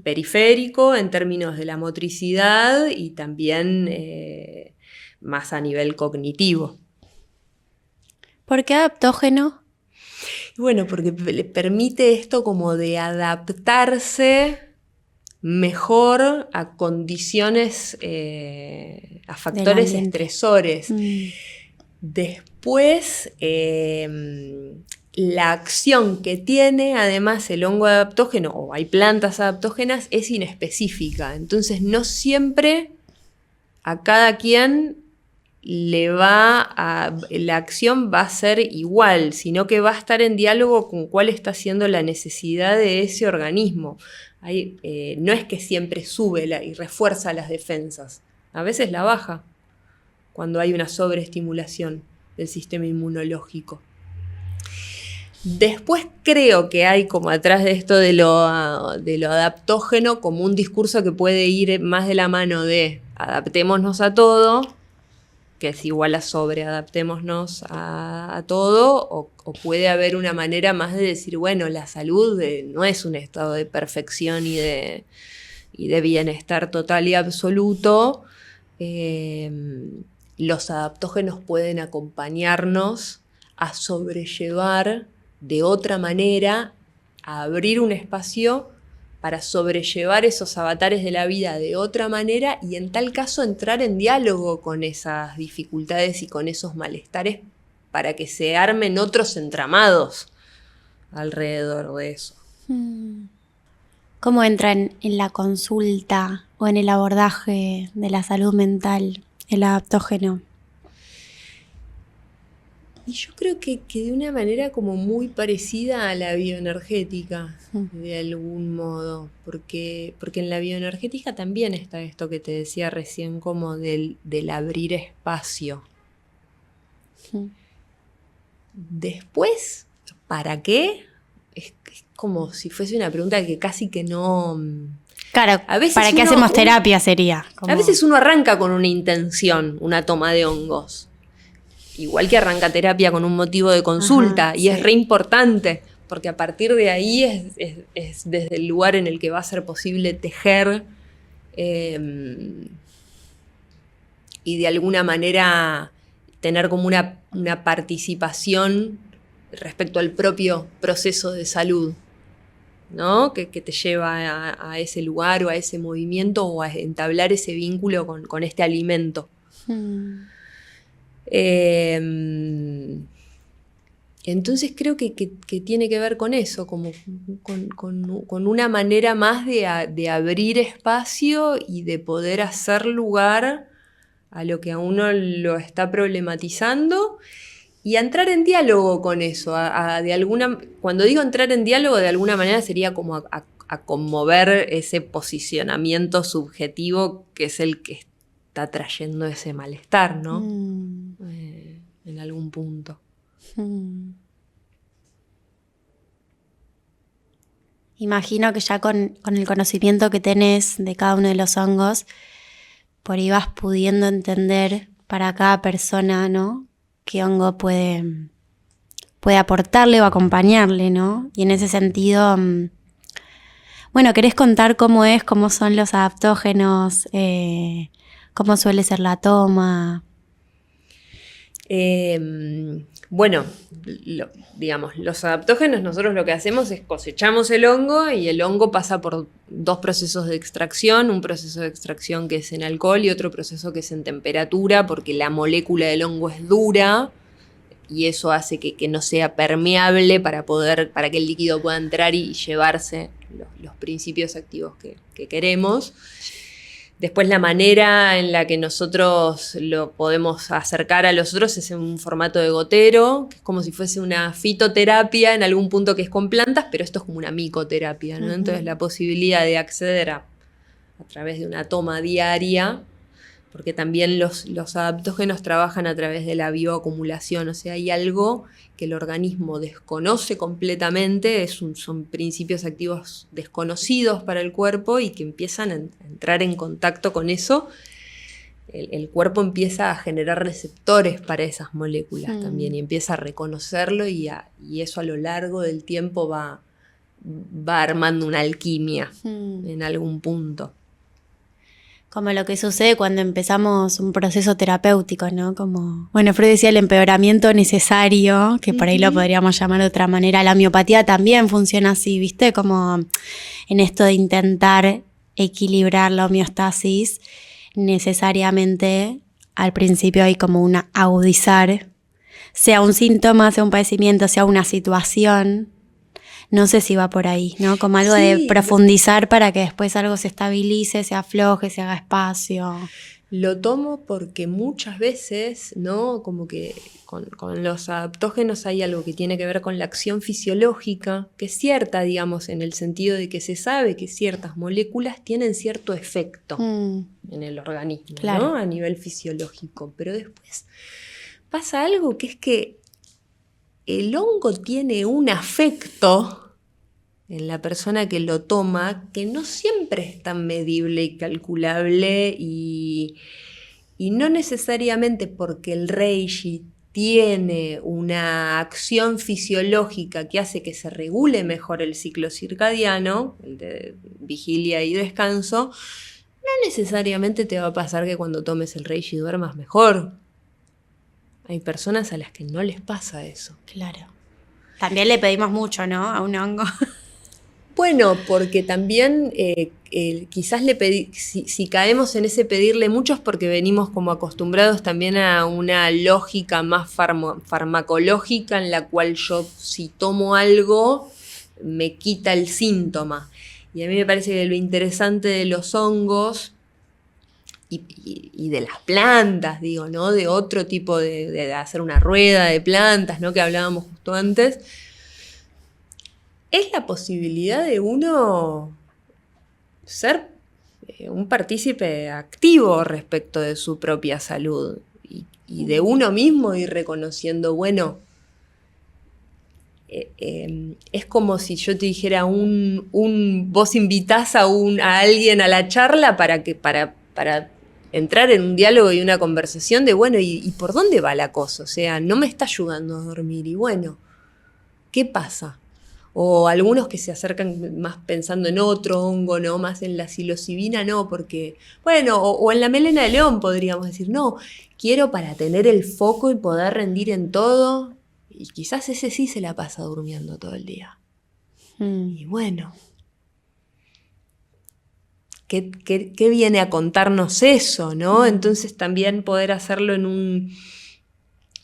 B: Periférico en términos de la motricidad y también más a nivel cognitivo.
A: ¿Por qué adaptógeno?
B: Porque le permite esto como de adaptarse mejor a condiciones, a factores estresores. Después, la acción que tiene, además, el hongo adaptógeno, o hay plantas adaptógenas, es inespecífica. Entonces, no siempre a cada quien la acción va a ser igual, sino que va a estar en diálogo con cuál está siendo la necesidad de ese organismo. No es que siempre sube y refuerza las defensas, a veces la baja cuando hay una sobreestimulación del sistema inmunológico. Después creo que hay como atrás de esto de lo adaptógeno como un discurso que puede ir más de la mano de adaptémonos a todo, que es igual a sobreadaptémonos a todo, o puede haber una manera más de decir, la salud no es un estado de perfección y de bienestar total y absoluto. Los adaptógenos pueden acompañarnos a sobrellevar de otra manera, a abrir un espacio para sobrellevar esos avatares de la vida de otra manera y en tal caso entrar en diálogo con esas dificultades y con esos malestares para que se armen otros entramados alrededor de eso.
A: ¿Cómo entra en la consulta o en el abordaje de la salud mental el adaptógeno?
B: Y yo creo que de una manera como muy parecida a la bioenergética, de algún modo, porque en la bioenergética también está esto que te decía recién, como del abrir espacio. Después, ¿para qué? Es como si fuese una pregunta que casi que no...
A: Claro, ¿para qué hacemos terapia sería?
B: A veces uno arranca con una intención, una toma de hongos. Igual que arranca terapia con un motivo de consulta, y es re importante, porque a partir de ahí es desde el lugar en el que va a ser posible tejer y de alguna manera tener como una participación respecto al propio proceso de salud. ¿no? Que te lleva a ese lugar o a ese movimiento o a entablar ese vínculo con este alimento. Entonces creo que tiene que ver con eso, como con una manera más de abrir espacio y de poder hacer lugar a lo que a uno lo está problematizando y a entrar en diálogo con eso. Cuando digo entrar en diálogo, de alguna manera sería como a conmover ese posicionamiento subjetivo que es el que está trayendo ese malestar, ¿no? En algún punto.
A: Imagino que ya con el conocimiento que tenés de cada uno de los hongos, por ahí vas pudiendo entender para cada persona, ¿no? Qué hongo puede aportarle o acompañarle, ¿no? Y en ese sentido, bueno, ¿querés contar cómo son los adaptógenos? ¿Cómo suele ser la toma?
B: Bueno, digamos, los adaptógenos, nosotros lo que hacemos es cosechamos el hongo y el hongo pasa por 2 procesos de extracción, un proceso de extracción que es en alcohol y otro proceso que es en temperatura, porque la molécula del hongo es dura y eso hace que no sea permeable para que el líquido pueda entrar y llevarse los principios activos que queremos. Después la manera en la que nosotros lo podemos acercar a los otros es en un formato de gotero, que es como si fuese una fitoterapia en algún punto que es con plantas, pero esto es como una micoterapia, ¿no? Entonces la posibilidad de acceder a través de una toma diaria, porque también los adaptógenos trabajan a través de la bioacumulación, o sea, hay algo que el organismo desconoce completamente, son principios activos desconocidos para el cuerpo y que empiezan a entrar en contacto con eso. El cuerpo empieza a generar receptores para esas moléculas también y empieza a reconocerlo y eso a lo largo del tiempo va armando una alquimia en algún punto.
A: Como lo que sucede cuando empezamos un proceso terapéutico, ¿no? Como, bueno, Freud decía el empeoramiento necesario, que por ahí lo podríamos llamar de otra manera. La homeopatía también funciona así, ¿viste? Como en esto de intentar equilibrar la homeostasis, necesariamente al principio hay como una agudizar, sea un síntoma, sea un padecimiento, sea una situación. No sé si va por ahí, ¿no? Como algo de profundizar para que después algo se estabilice, se afloje, se haga espacio.
B: Lo tomo porque muchas veces, ¿no? Como que con los adaptógenos hay algo que tiene que ver con la acción fisiológica, que es cierta, digamos, en el sentido de que se sabe que ciertas moléculas tienen cierto efecto en el organismo, claro, ¿no? A nivel fisiológico. Pero después pasa algo que es que el hongo tiene un afecto en la persona que lo toma, que no siempre es tan medible y calculable y no necesariamente porque el reishi tiene una acción fisiológica que hace que se regule mejor el ciclo circadiano, el de vigilia y descanso, no necesariamente te va a pasar que cuando tomes el reishi duermas mejor. Hay personas a las que no les pasa eso.
A: Claro. También le pedimos mucho, ¿no? A un hongo.
B: Bueno, porque también quizás si caemos en ese pedirle mucho es porque venimos como acostumbrados también a una lógica más farmacológica en la cual yo si tomo algo me quita el síntoma. Y a mí me parece que lo interesante de los hongos y de las plantas, digo, ¿no? De otro tipo de hacer una rueda de plantas, ¿no? Que hablábamos justo antes, es la posibilidad de uno ser un partícipe activo respecto de su propia salud y de uno mismo ir reconociendo, bueno, es como si yo te dijera vos invitás a alguien a la charla para entrar en un diálogo y una conversación de, bueno, ¿y por dónde va la cosa? O sea, no me está ayudando a dormir y bueno, ¿qué pasa? O algunos que se acercan más pensando en otro hongo, ¿no? Más en la psilocibina, no, porque, bueno, o en la melena de león podríamos decir, no, quiero para tener el foco y poder rendir en todo, y quizás ese sí se la pasa durmiendo todo el día. Y bueno, ¿qué viene a contarnos eso, ¿no? Entonces también poder hacerlo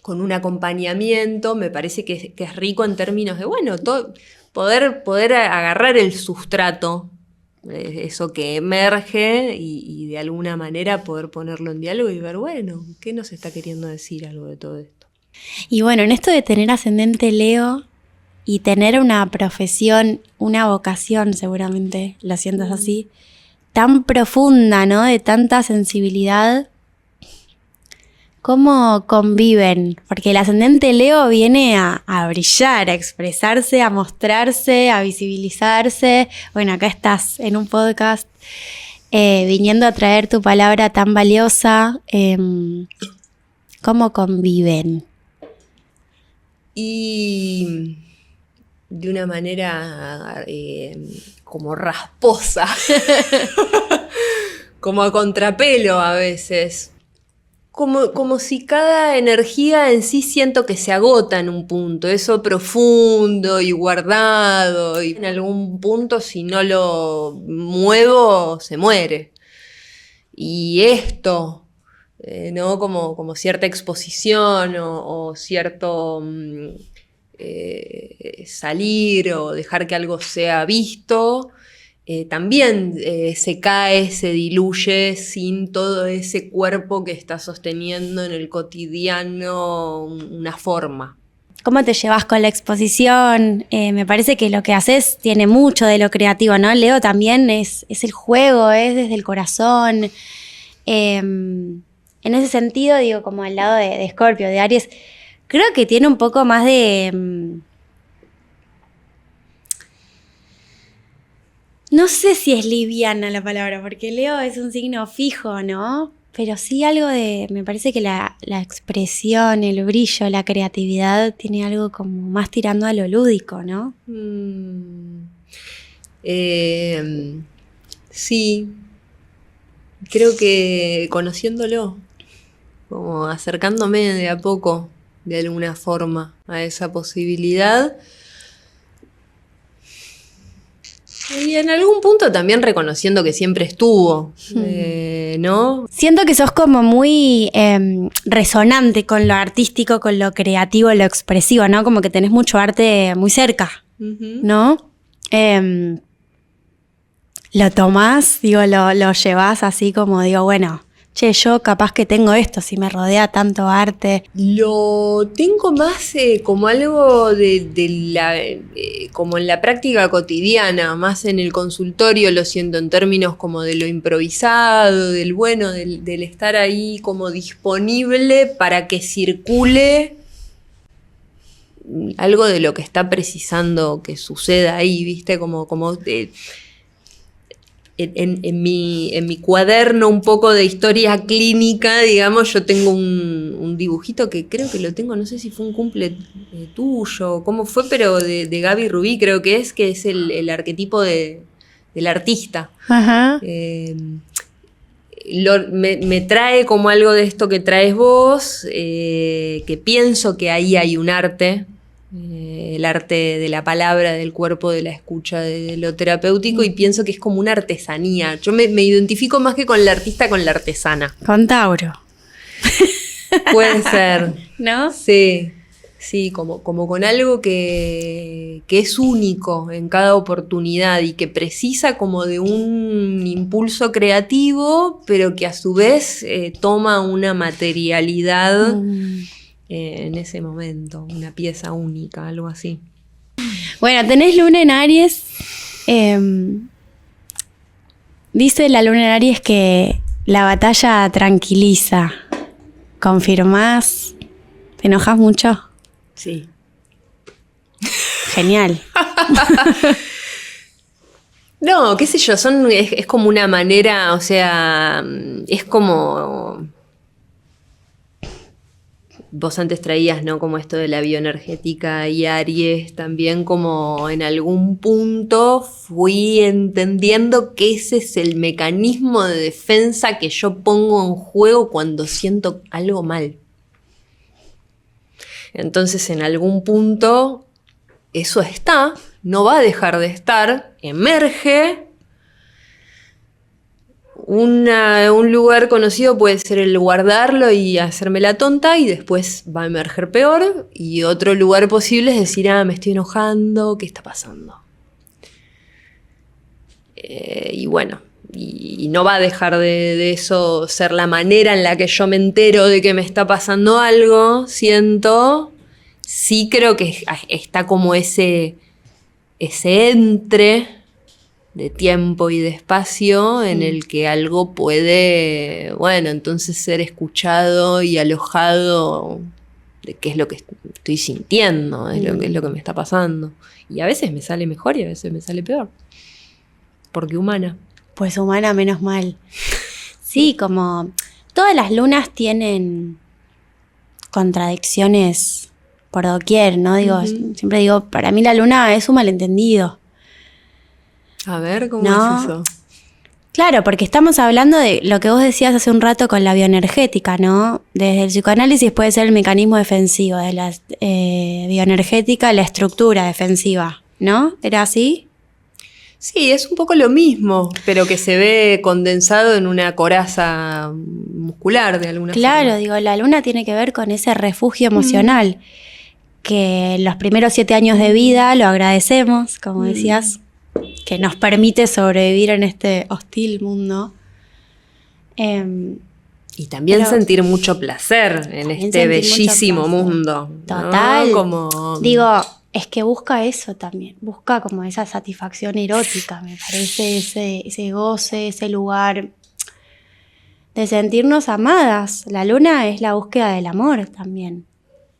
B: con un acompañamiento me parece que es rico en términos de, bueno, poder agarrar el sustrato, eso que emerge y de alguna manera poder ponerlo en diálogo y ver, bueno, ¿qué nos está queriendo decir algo de todo esto?
A: Y bueno, en esto de tener ascendente Leo y tener una profesión, una vocación, seguramente lo sientas así, tan profunda, ¿no? De tanta sensibilidad, ¿cómo conviven? Porque el ascendente Leo viene a brillar, a expresarse, a mostrarse, a visibilizarse. Bueno, acá estás en un podcast viniendo a traer tu palabra tan valiosa. ¿Cómo conviven?
B: Y de una manera como rasposa, como a contrapelo a veces. Como si cada energía en sí siento que se agota en un punto, eso profundo y guardado, y en algún punto si no lo muevo se muere. Y esto, ¿no? Como cierta exposición o cierto salir o dejar que algo sea visto, también se cae, se diluye sin todo ese cuerpo que está sosteniendo en el cotidiano una forma.
A: ¿Cómo te llevas con la exposición? Me parece que lo que haces tiene mucho de lo creativo, ¿no? Leo también es el juego, es desde el corazón. En ese sentido, digo, como al lado de Escorpio, de Aries, creo que tiene un poco más de... no sé si es liviana la palabra, porque Leo es un signo fijo, ¿no? Pero sí algo de... me parece que la expresión, el brillo, la creatividad tiene algo como más tirando a lo lúdico, ¿no?
B: Sí, creo que conociéndolo, como acercándome de a poco, de alguna forma, a esa posibilidad. Y en algún punto también reconociendo que siempre estuvo, ¿no?
A: Siento que sos como muy resonante con lo artístico, con lo creativo, lo expresivo, ¿no? Como que tenés mucho arte muy cerca, ¿no? Lo tomás, digo, lo llevás así como, digo, bueno, che, yo capaz que tengo esto, si me rodea tanto arte.
B: Lo tengo más como algo como en la práctica cotidiana, más en el consultorio lo siento en términos como de lo improvisado, del bueno, del estar ahí como disponible para que circule algo de lo que está precisando que suceda ahí, ¿viste? En mi cuaderno un poco de historia clínica, digamos, yo tengo un dibujito que creo que lo tengo, no sé si fue un cumple tuyo, cómo fue, pero de Gaby Rubí creo que es el arquetipo del artista.
A: Ajá.
B: Me trae como algo de esto que traes vos, que pienso que ahí hay un arte. El arte de la palabra, del cuerpo, de la escucha, de lo terapéutico, y pienso que es como una artesanía. Yo me identifico más que con la artista, con la artesana.
A: Con Tauro.
B: Puede ser.
A: ¿No?
B: Sí, como con algo que es único en cada oportunidad y que precisa como de un impulso creativo, pero que a su vez toma una materialidad en ese momento, una pieza única, algo así.
A: Bueno, tenés Luna en Aries. Dice la Luna en Aries que la batalla tranquiliza. ¿Confirmás? ¿Te enojas mucho?
B: Sí.
A: Genial.
B: No, qué sé yo, es como una manera, o sea, es como... Vos antes traías, ¿no? Como esto de la bioenergética y Aries, también como en algún punto fui entendiendo que ese es el mecanismo de defensa que yo pongo en juego cuando siento algo mal. Entonces, en algún punto, eso está, no va a dejar de estar, emerge. Un lugar conocido puede ser el guardarlo y hacerme la tonta y después va a emerger peor. Y otro lugar posible es decir, me estoy enojando, ¿qué está pasando? Y bueno, y no va a dejar de eso ser la manera en la que yo me entero de que me está pasando algo, siento. Sí creo que está como ese entre de tiempo y de espacio en el que algo puede, bueno, entonces ser escuchado y alojado de qué es lo que estoy sintiendo, qué es lo que me está pasando. Y a veces me sale mejor y a veces me sale peor. Porque humana.
A: Pues humana, menos mal. Sí, como todas las lunas tienen contradicciones por doquier, ¿no? Digo, siempre digo, para mí la luna es un malentendido.
B: A ver, ¿cómo
A: ¿no?
B: es eso?
A: Claro, porque estamos hablando de lo que vos decías hace un rato con la bioenergética, ¿no? Desde el psicoanálisis puede ser el mecanismo defensivo, de la bioenergética, la estructura defensiva, ¿no? ¿Era así?
B: Sí, es un poco lo mismo, pero que se ve condensado en una coraza muscular de alguna forma.
A: Claro, digo, la luna tiene que ver con ese refugio emocional, que en los primeros 7 años de vida lo agradecemos, como decías, que nos permite sobrevivir en este hostil mundo.
B: Y también sentir mucho placer en este bellísimo mundo.
A: Total.
B: ¿No? Como...
A: Digo, es que busca eso también, busca como esa satisfacción erótica, me parece, ese goce, ese lugar de sentirnos amadas. La luna es la búsqueda del amor también,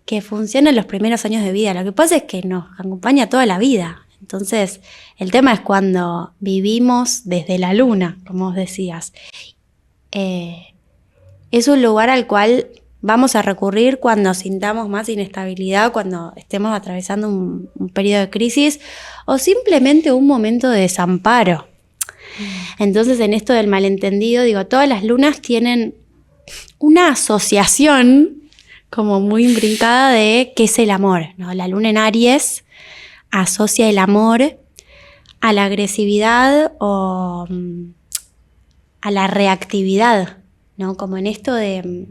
A: que funciona en los primeros años de vida. Lo que pasa es que nos acompaña toda la vida. Entonces, el tema es cuando vivimos desde la luna, como vos decías. Es un lugar al cual vamos a recurrir cuando sintamos más inestabilidad, cuando estemos atravesando un periodo de crisis o simplemente un momento de desamparo. Entonces, en esto del malentendido, digo, todas las lunas tienen una asociación como muy imbrincada de qué es el amor, ¿no? La luna en Aries asocia el amor a la agresividad o a la reactividad, ¿no? Como en esto de...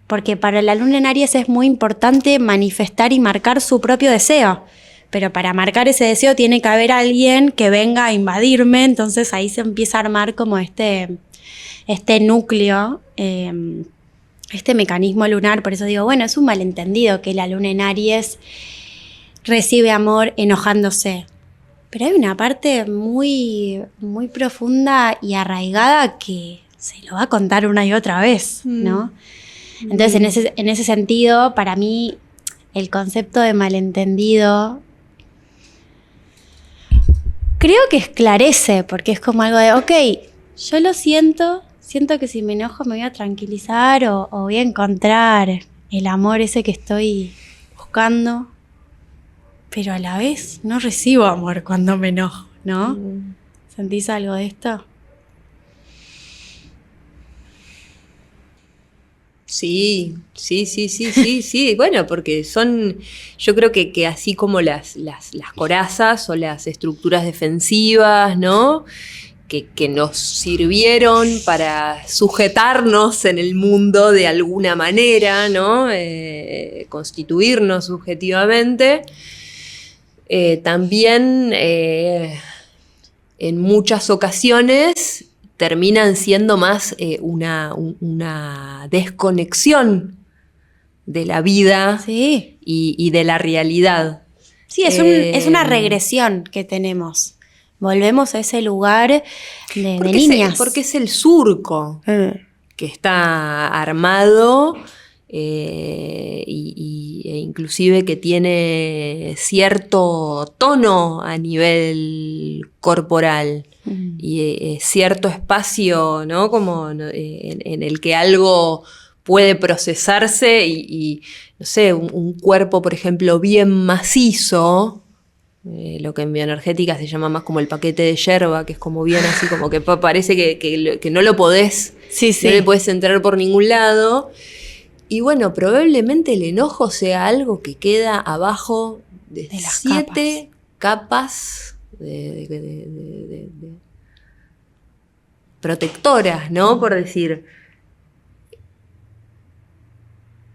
A: Porque para la luna en Aries es muy importante manifestar y marcar su propio deseo. Pero para marcar ese deseo tiene que haber alguien que venga a invadirme. Entonces ahí se empieza a armar como este núcleo, este mecanismo lunar. Por eso digo, bueno, es un malentendido que la luna en Aries recibe amor enojándose. Pero hay una parte muy, muy profunda y arraigada que se lo va a contar una y otra vez, ¿no? Entonces, en ese sentido, para mí, el concepto de malentendido creo que esclarece, porque es como algo de, ok, yo lo siento que si me enojo me voy a tranquilizar o voy a encontrar el amor ese que estoy buscando, pero a la vez no recibo amor cuando me enojo, ¿no? ¿Sentís algo de esto?
B: Sí. Bueno, porque yo creo que así como las corazas o las estructuras defensivas, ¿no? Que nos sirvieron para sujetarnos en el mundo de alguna manera, ¿no? Constituirnos subjetivamente. También en muchas ocasiones terminan siendo más una desconexión de la vida y de la realidad.
A: Sí, es una regresión que tenemos. Volvemos a ese lugar de niñas.
B: Porque es el surco que está armado e inclusive que tiene cierto tono a nivel corporal. Y cierto espacio, ¿no? Como en el que algo puede procesarse y no sé, un cuerpo, por ejemplo, bien macizo, lo que en bioenergética se llama más como el paquete de yerba, que es como bien así, como que parece que no lo podés, no le podés entrar por ningún lado. Y bueno, probablemente el enojo sea algo que queda abajo de 7 capas protectoras, ¿no? Por decir.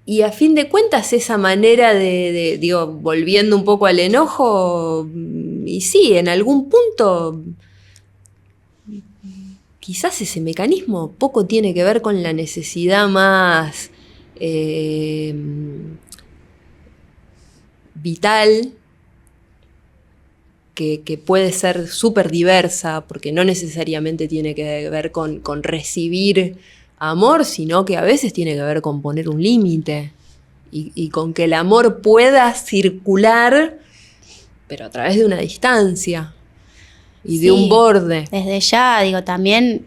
B: Y a fin de cuentas esa manera digo, volviendo un poco al enojo, y sí, en algún punto quizás ese mecanismo poco tiene que ver con la necesidad más vital, que puede ser súper diversa, porque no necesariamente tiene que ver con recibir amor, sino que a veces tiene que ver con poner un límite y con que el amor pueda circular, pero a través de una distancia y de un borde.
A: Desde ya, digo, también,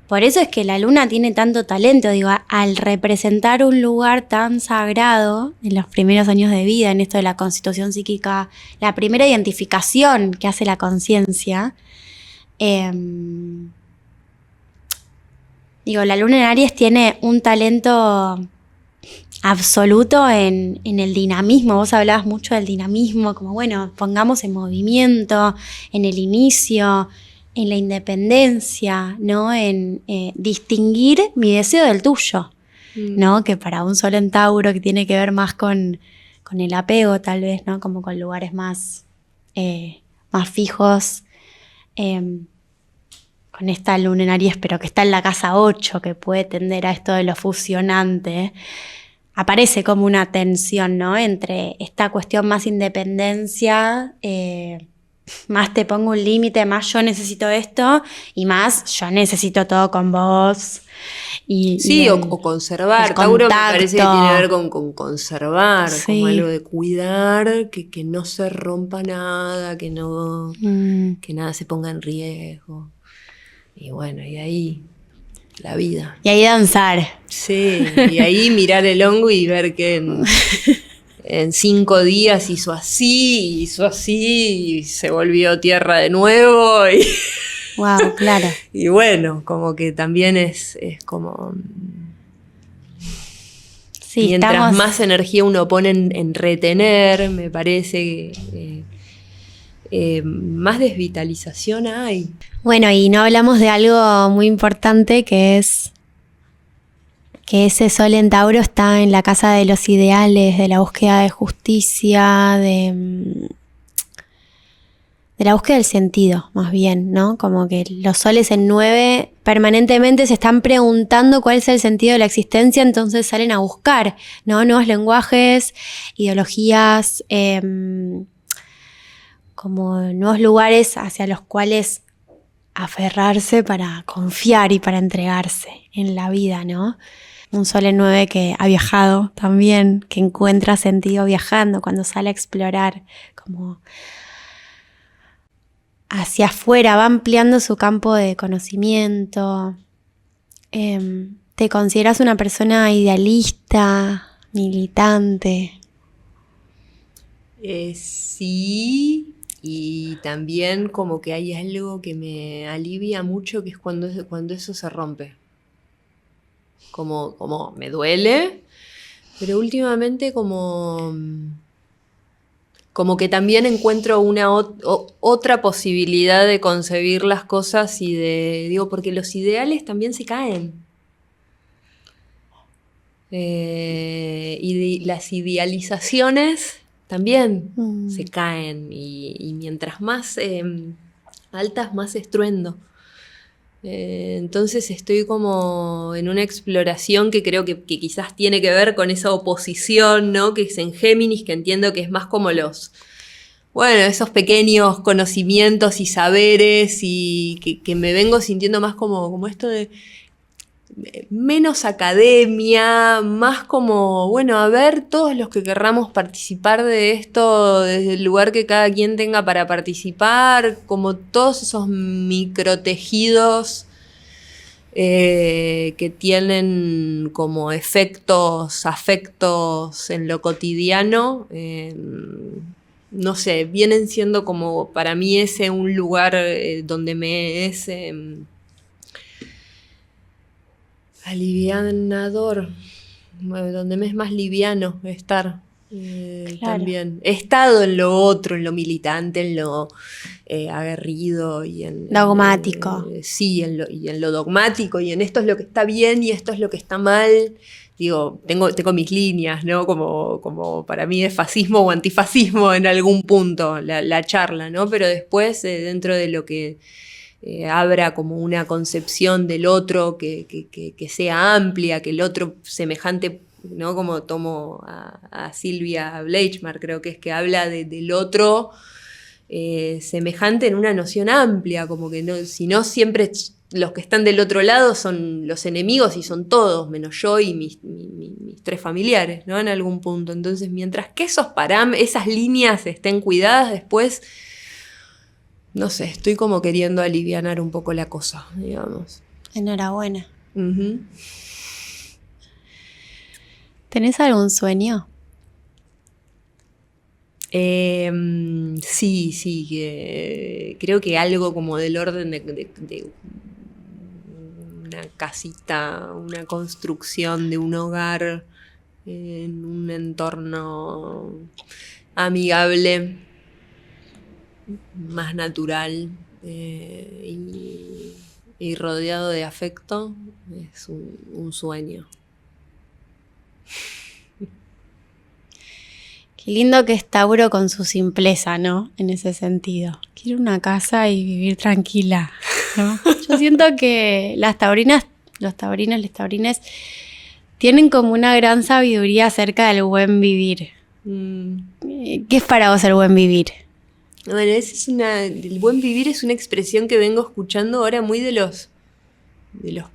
A: por eso es que la luna tiene tanto talento, digo, al representar un lugar tan sagrado en los primeros años de vida, en esto de la constitución psíquica, la primera identificación que hace la conciencia, digo, la luna en Aries tiene un talento absoluto en el dinamismo. Vos hablabas mucho del dinamismo, como bueno, pongamos en movimiento, en el inicio, en la independencia, ¿no? En distinguir mi deseo del tuyo, ¿no? Que para un Sol en Tauro, que tiene que ver más con el apego, tal vez, ¿no? Como con lugares más fijos, con esta luna en Aries, pero que está en la casa 8, que puede tender a esto de lo fusionante, aparece como una tensión, ¿no? Entre esta cuestión más independencia, más te pongo un límite, más yo necesito esto, y más yo necesito todo con vos.
B: Sí, o conservar. Tauro me parece que tiene que ver con conservar, sí, como algo de cuidar, que no se rompa nada, que nada se ponga en riesgo. Y bueno, y ahí la vida.
A: Y ahí danzar.
B: Sí, y ahí mirar el hongo y ver que en 5 días hizo así, y se volvió tierra de nuevo.
A: Wow, claro.
B: Y bueno, como que también es como... Sí, mientras más energía uno pone en retener, me parece más desvitalización hay.
A: Bueno, y no hablamos de algo muy importante, que es que ese Sol en Tauro está en la casa de los ideales, de la búsqueda de justicia, de la búsqueda del sentido, más bien, ¿no? Como que los soles en 9 permanentemente se están preguntando cuál es el sentido de la existencia, entonces salen a buscar, ¿no? Nuevos lenguajes, ideologías, como nuevos lugares hacia los cuales aferrarse para confiar y para entregarse en la vida, ¿no? Un Sol en 9 que ha viajado también, que encuentra sentido viajando cuando sale a explorar, como hacia afuera, va ampliando su campo de conocimiento. ¿Te consideras una persona idealista, militante?
B: Sí, y también como que hay algo que me alivia mucho, que es cuando eso se rompe. Como me duele, pero últimamente como que también encuentro una otra posibilidad de concebir las cosas y digo, porque los ideales también se caen. Y las idealizaciones también se caen, y mientras más altas, más estruendo. Entonces estoy como en una exploración que creo que quizás tiene que ver con esa oposición, ¿no? Que es en Géminis, que entiendo que es más como esos pequeños conocimientos y saberes, y que me vengo sintiendo más como esto de menos academia, más como, a ver, todos los que querramos participar de esto, desde el lugar que cada quien tenga para participar, como todos esos microtejidos que tienen como efectos, afectos en lo cotidiano, no sé, vienen siendo como para mí ese un lugar donde me es alivianador, donde me es más liviano estar.
A: Claro.
B: También. He estado en lo otro, en lo militante, en lo aguerrido y en...
A: Dogmático.
B: Sí, y en lo dogmático y en esto es lo que está bien y esto es lo que está mal. Digo, tengo mis líneas, ¿no? Como para mí es fascismo o antifascismo en algún punto la charla, ¿no? Pero después, dentro de lo que abra como una concepción del otro que sea amplia, que el otro semejante, ¿no? Como tomo a Silvia Bleichmar, creo que es que habla del otro semejante en una noción amplia, como que no, si no siempre los que están del otro lado son los enemigos y son todos, menos yo y mis tres familiares, ¿no? En algún punto. Entonces, mientras que esas líneas estén cuidadas, después, no sé, estoy como queriendo alivianar un poco la cosa, digamos.
A: Enhorabuena.
B: Uh-huh.
A: ¿Tenés algún sueño?
B: Sí, creo que algo como del orden de una casita, una construcción de un hogar en un entorno amigable, más natural y rodeado de afecto, es un sueño.
A: Qué lindo que es Tauro con su simpleza, ¿no? En ese sentido. Quiero una casa y vivir tranquila, ¿no? Yo siento que las taurinas, las taurines, tienen como una gran sabiduría acerca del buen vivir. ¿Qué es para vos el buen vivir?
B: Bueno, el buen vivir es una expresión que vengo escuchando ahora muy de los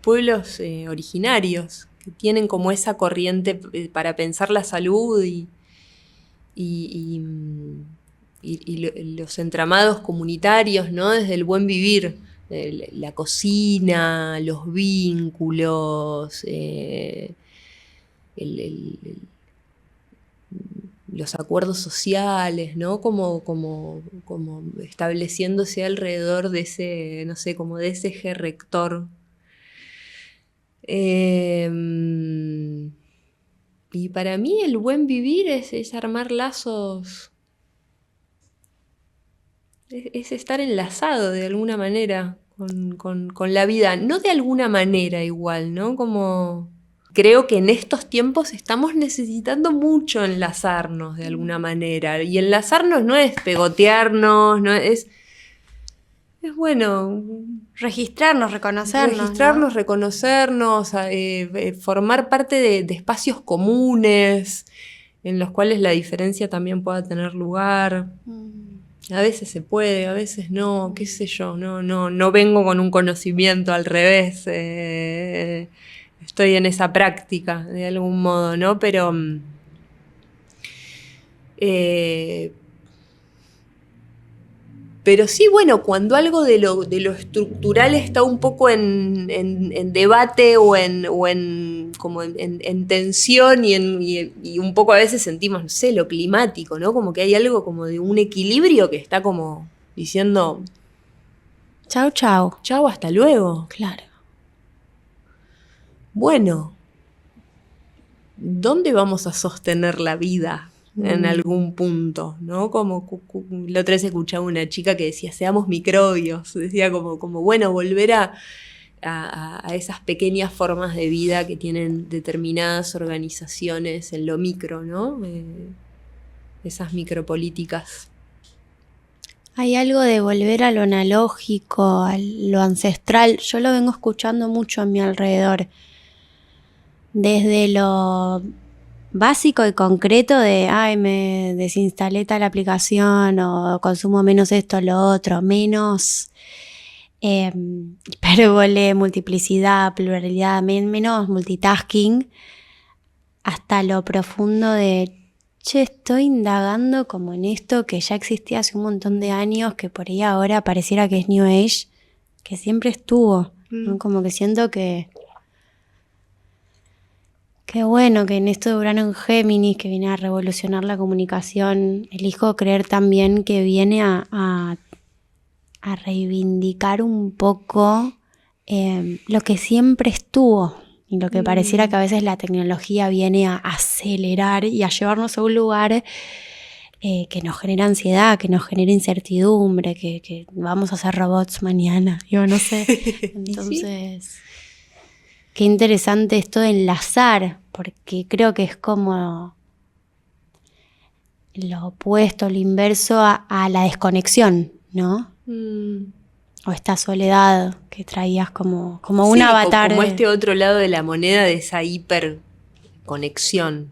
B: pueblos originarios, que tienen como esa corriente para pensar la salud y los entramados comunitarios, ¿no? Desde el buen vivir, la cocina, los vínculos, los acuerdos sociales, ¿no? Como estableciéndose alrededor de ese, no sé, como de ese eje rector. Y para mí el buen vivir es armar lazos, es estar enlazado de alguna manera con la vida, no de alguna manera igual, ¿no? Como creo que en estos tiempos estamos necesitando mucho enlazarnos de alguna manera, y enlazarnos no es pegotearnos, no es bueno...
A: Registrarnos, reconocernos, ¿no?
B: Reconocernos, formar parte de espacios comunes en los cuales la diferencia también pueda tener lugar. A veces se puede, a veces no, qué sé yo, no vengo con un conocimiento, al revés, estoy en esa práctica de algún modo, ¿no? Pero sí, bueno, cuando algo de lo estructural está un poco en debate o en tensión y un poco a veces sentimos, no sé, lo climático, ¿no? Como que hay algo como de un equilibrio que está como diciendo...
A: Chau, chau.
B: Chau, hasta luego.
A: Claro.
B: Bueno, ¿dónde vamos a sostener la vida? En algún punto, ¿no? Como la otra vez escuchaba una chica que decía, seamos microbios, decía como bueno, volver a esas pequeñas formas de vida que tienen determinadas organizaciones en lo micro, ¿no? Esas micropolíticas.
A: Hay algo de volver a lo analógico, a lo ancestral. Yo lo vengo escuchando mucho a mi alrededor. Desde lo básico y concreto de, me desinstalé tal aplicación o consumo menos esto, lo otro, menos hipérbole, multiplicidad, pluralidad, menos multitasking, hasta lo profundo de, estoy indagando como en esto que ya existía hace un montón de años, que por ahí ahora pareciera que es New Age, que siempre estuvo, ¿no? Como que siento que qué bueno que en esto de Urano en Géminis, que viene a revolucionar la comunicación, elijo creer también que viene a reivindicar un poco lo que siempre estuvo Y lo que pareciera que a veces la tecnología viene a acelerar y a llevarnos a un lugar que nos genera ansiedad, que nos genera incertidumbre, que vamos a ser robots mañana, yo no sé. Entonces, qué interesante esto de enlazar, porque creo que es como lo opuesto, lo inverso a la desconexión, ¿no? O esta soledad que traías como un avatar.
B: Como este otro lado de la moneda de esa hiperconexión,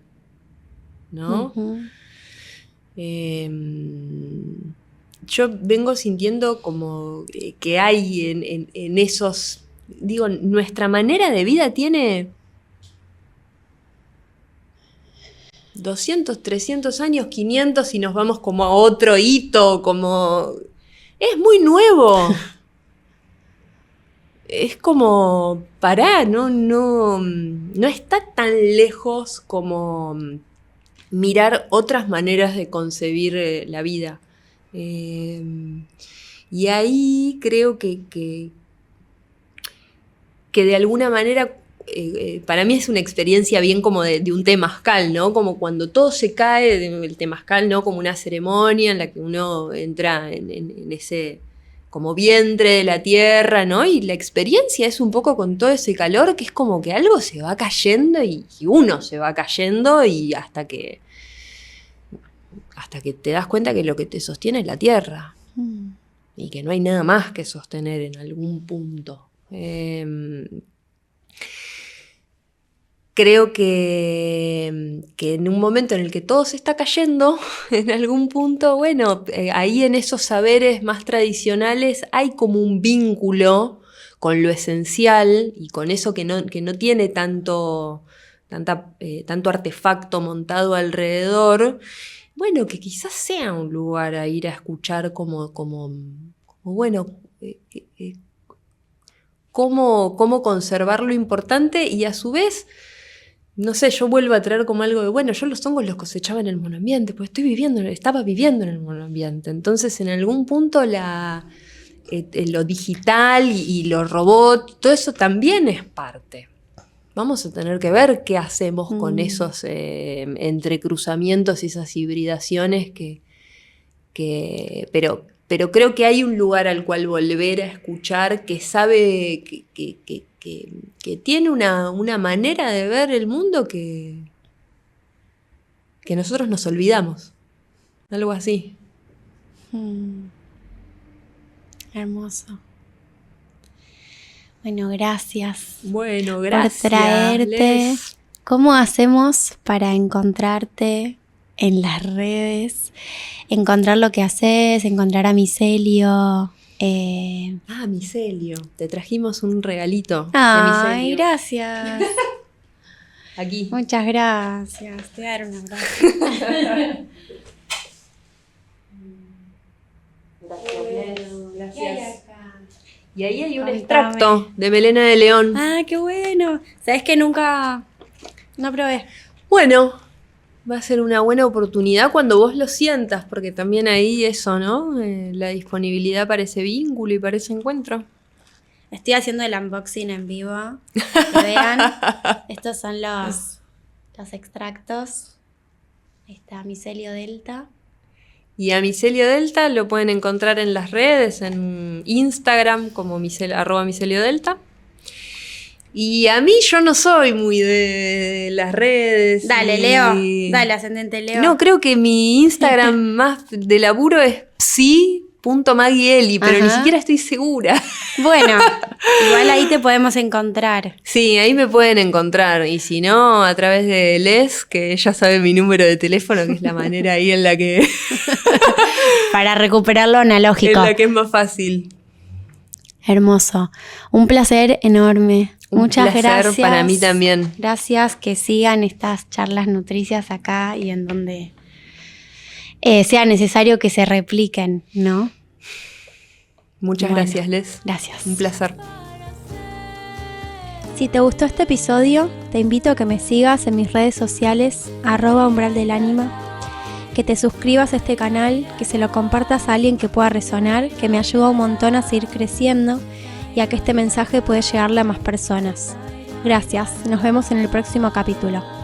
B: ¿no? Uh-huh. Yo vengo sintiendo como que hay en esos... Digo, nuestra manera de vida tiene 200, 300 años, 500 y nos vamos como a otro hito, como... Es muy nuevo. Es como, pará, no está tan lejos como mirar otras maneras de concebir la vida. Y ahí creo que de alguna manera, para mí es una experiencia bien como de un temazcal, ¿no? Como cuando todo se cae, el temazcal, ¿no? Como una ceremonia en la que uno entra en ese... como vientre de la tierra, ¿no? Y la experiencia es un poco con todo ese calor que es como que algo se va cayendo y uno se va cayendo y hasta que te das cuenta que lo que te sostiene es la tierra y que no hay nada más que sostener en algún punto. Creo que en un momento en el que todo se está cayendo, en algún punto, bueno, ahí en esos saberes más tradicionales hay como un vínculo con lo esencial y con eso que no tiene tanto artefacto montado alrededor. Bueno, que quizás sea un lugar a ir a escuchar como bueno, cómo conservar lo importante y a su vez... No sé, yo vuelvo a traer como algo de, bueno, yo los hongos los cosechaba en el monoambiente, pues estaba viviendo en el monoambiente. Entonces, en algún punto lo digital y lo robot, todo eso también es parte. Vamos a tener que ver qué hacemos con esos entrecruzamientos y esas hibridaciones pero creo que hay un lugar al cual volver a escuchar que sabe que tiene una manera de ver el mundo que nosotros nos olvidamos. Algo así.
A: Hermoso. Bueno, gracias.
B: Bueno, gracias.
A: Por traerte. ¿Cómo hacemos para encontrarte en las redes? Encontrar lo que haces, encontrar a Micelio.
B: Micelio. Te trajimos un regalito.
A: Ay, gracias.
B: Aquí.
A: Muchas gracias. Te voy a dar un abrazo.
B: Gracias. Y ahí hay un extracto de melena de león.
A: Qué bueno. ¿Sabes que nunca no probé?
B: Bueno, va a ser una buena oportunidad cuando vos lo sientas, porque también ahí eso, ¿no? La disponibilidad para ese vínculo y para ese encuentro.
A: Estoy haciendo el unboxing en vivo. Que vean. Estos son los extractos. Ahí está Micelio Delta.
B: Y a Micelio Delta lo pueden encontrar en las redes, en Instagram como @Micelio Delta. Y a mí yo no soy muy de las redes.
A: Dale, Leo. Dale, ascendente Leo.
B: No, creo que mi Instagram más de laburo es psi.magieli, pero ni siquiera estoy segura.
A: Bueno, igual ahí te podemos encontrar.
B: Sí, ahí me pueden encontrar. Y si no, a través de Les, que ella sabe mi número de teléfono, que es la manera ahí en la que...
A: Para recuperar lo analógico.
B: En la que es más fácil.
A: Hermoso. Un placer enorme. Muchas gracias.
B: Para mí también.
A: Gracias, que sigan estas charlas nutricias acá y en donde sea necesario que se repliquen, ¿no?
B: Muchas gracias, Les.
A: Gracias.
B: Un placer.
A: Si te gustó este episodio, te invito a que me sigas en mis redes sociales @umbraldelánima, que te suscribas a este canal, que se lo compartas a alguien que pueda resonar, que me ayuda un montón a seguir creciendo y a que este mensaje pueda llegarle a más personas. Gracias, nos vemos en el próximo capítulo.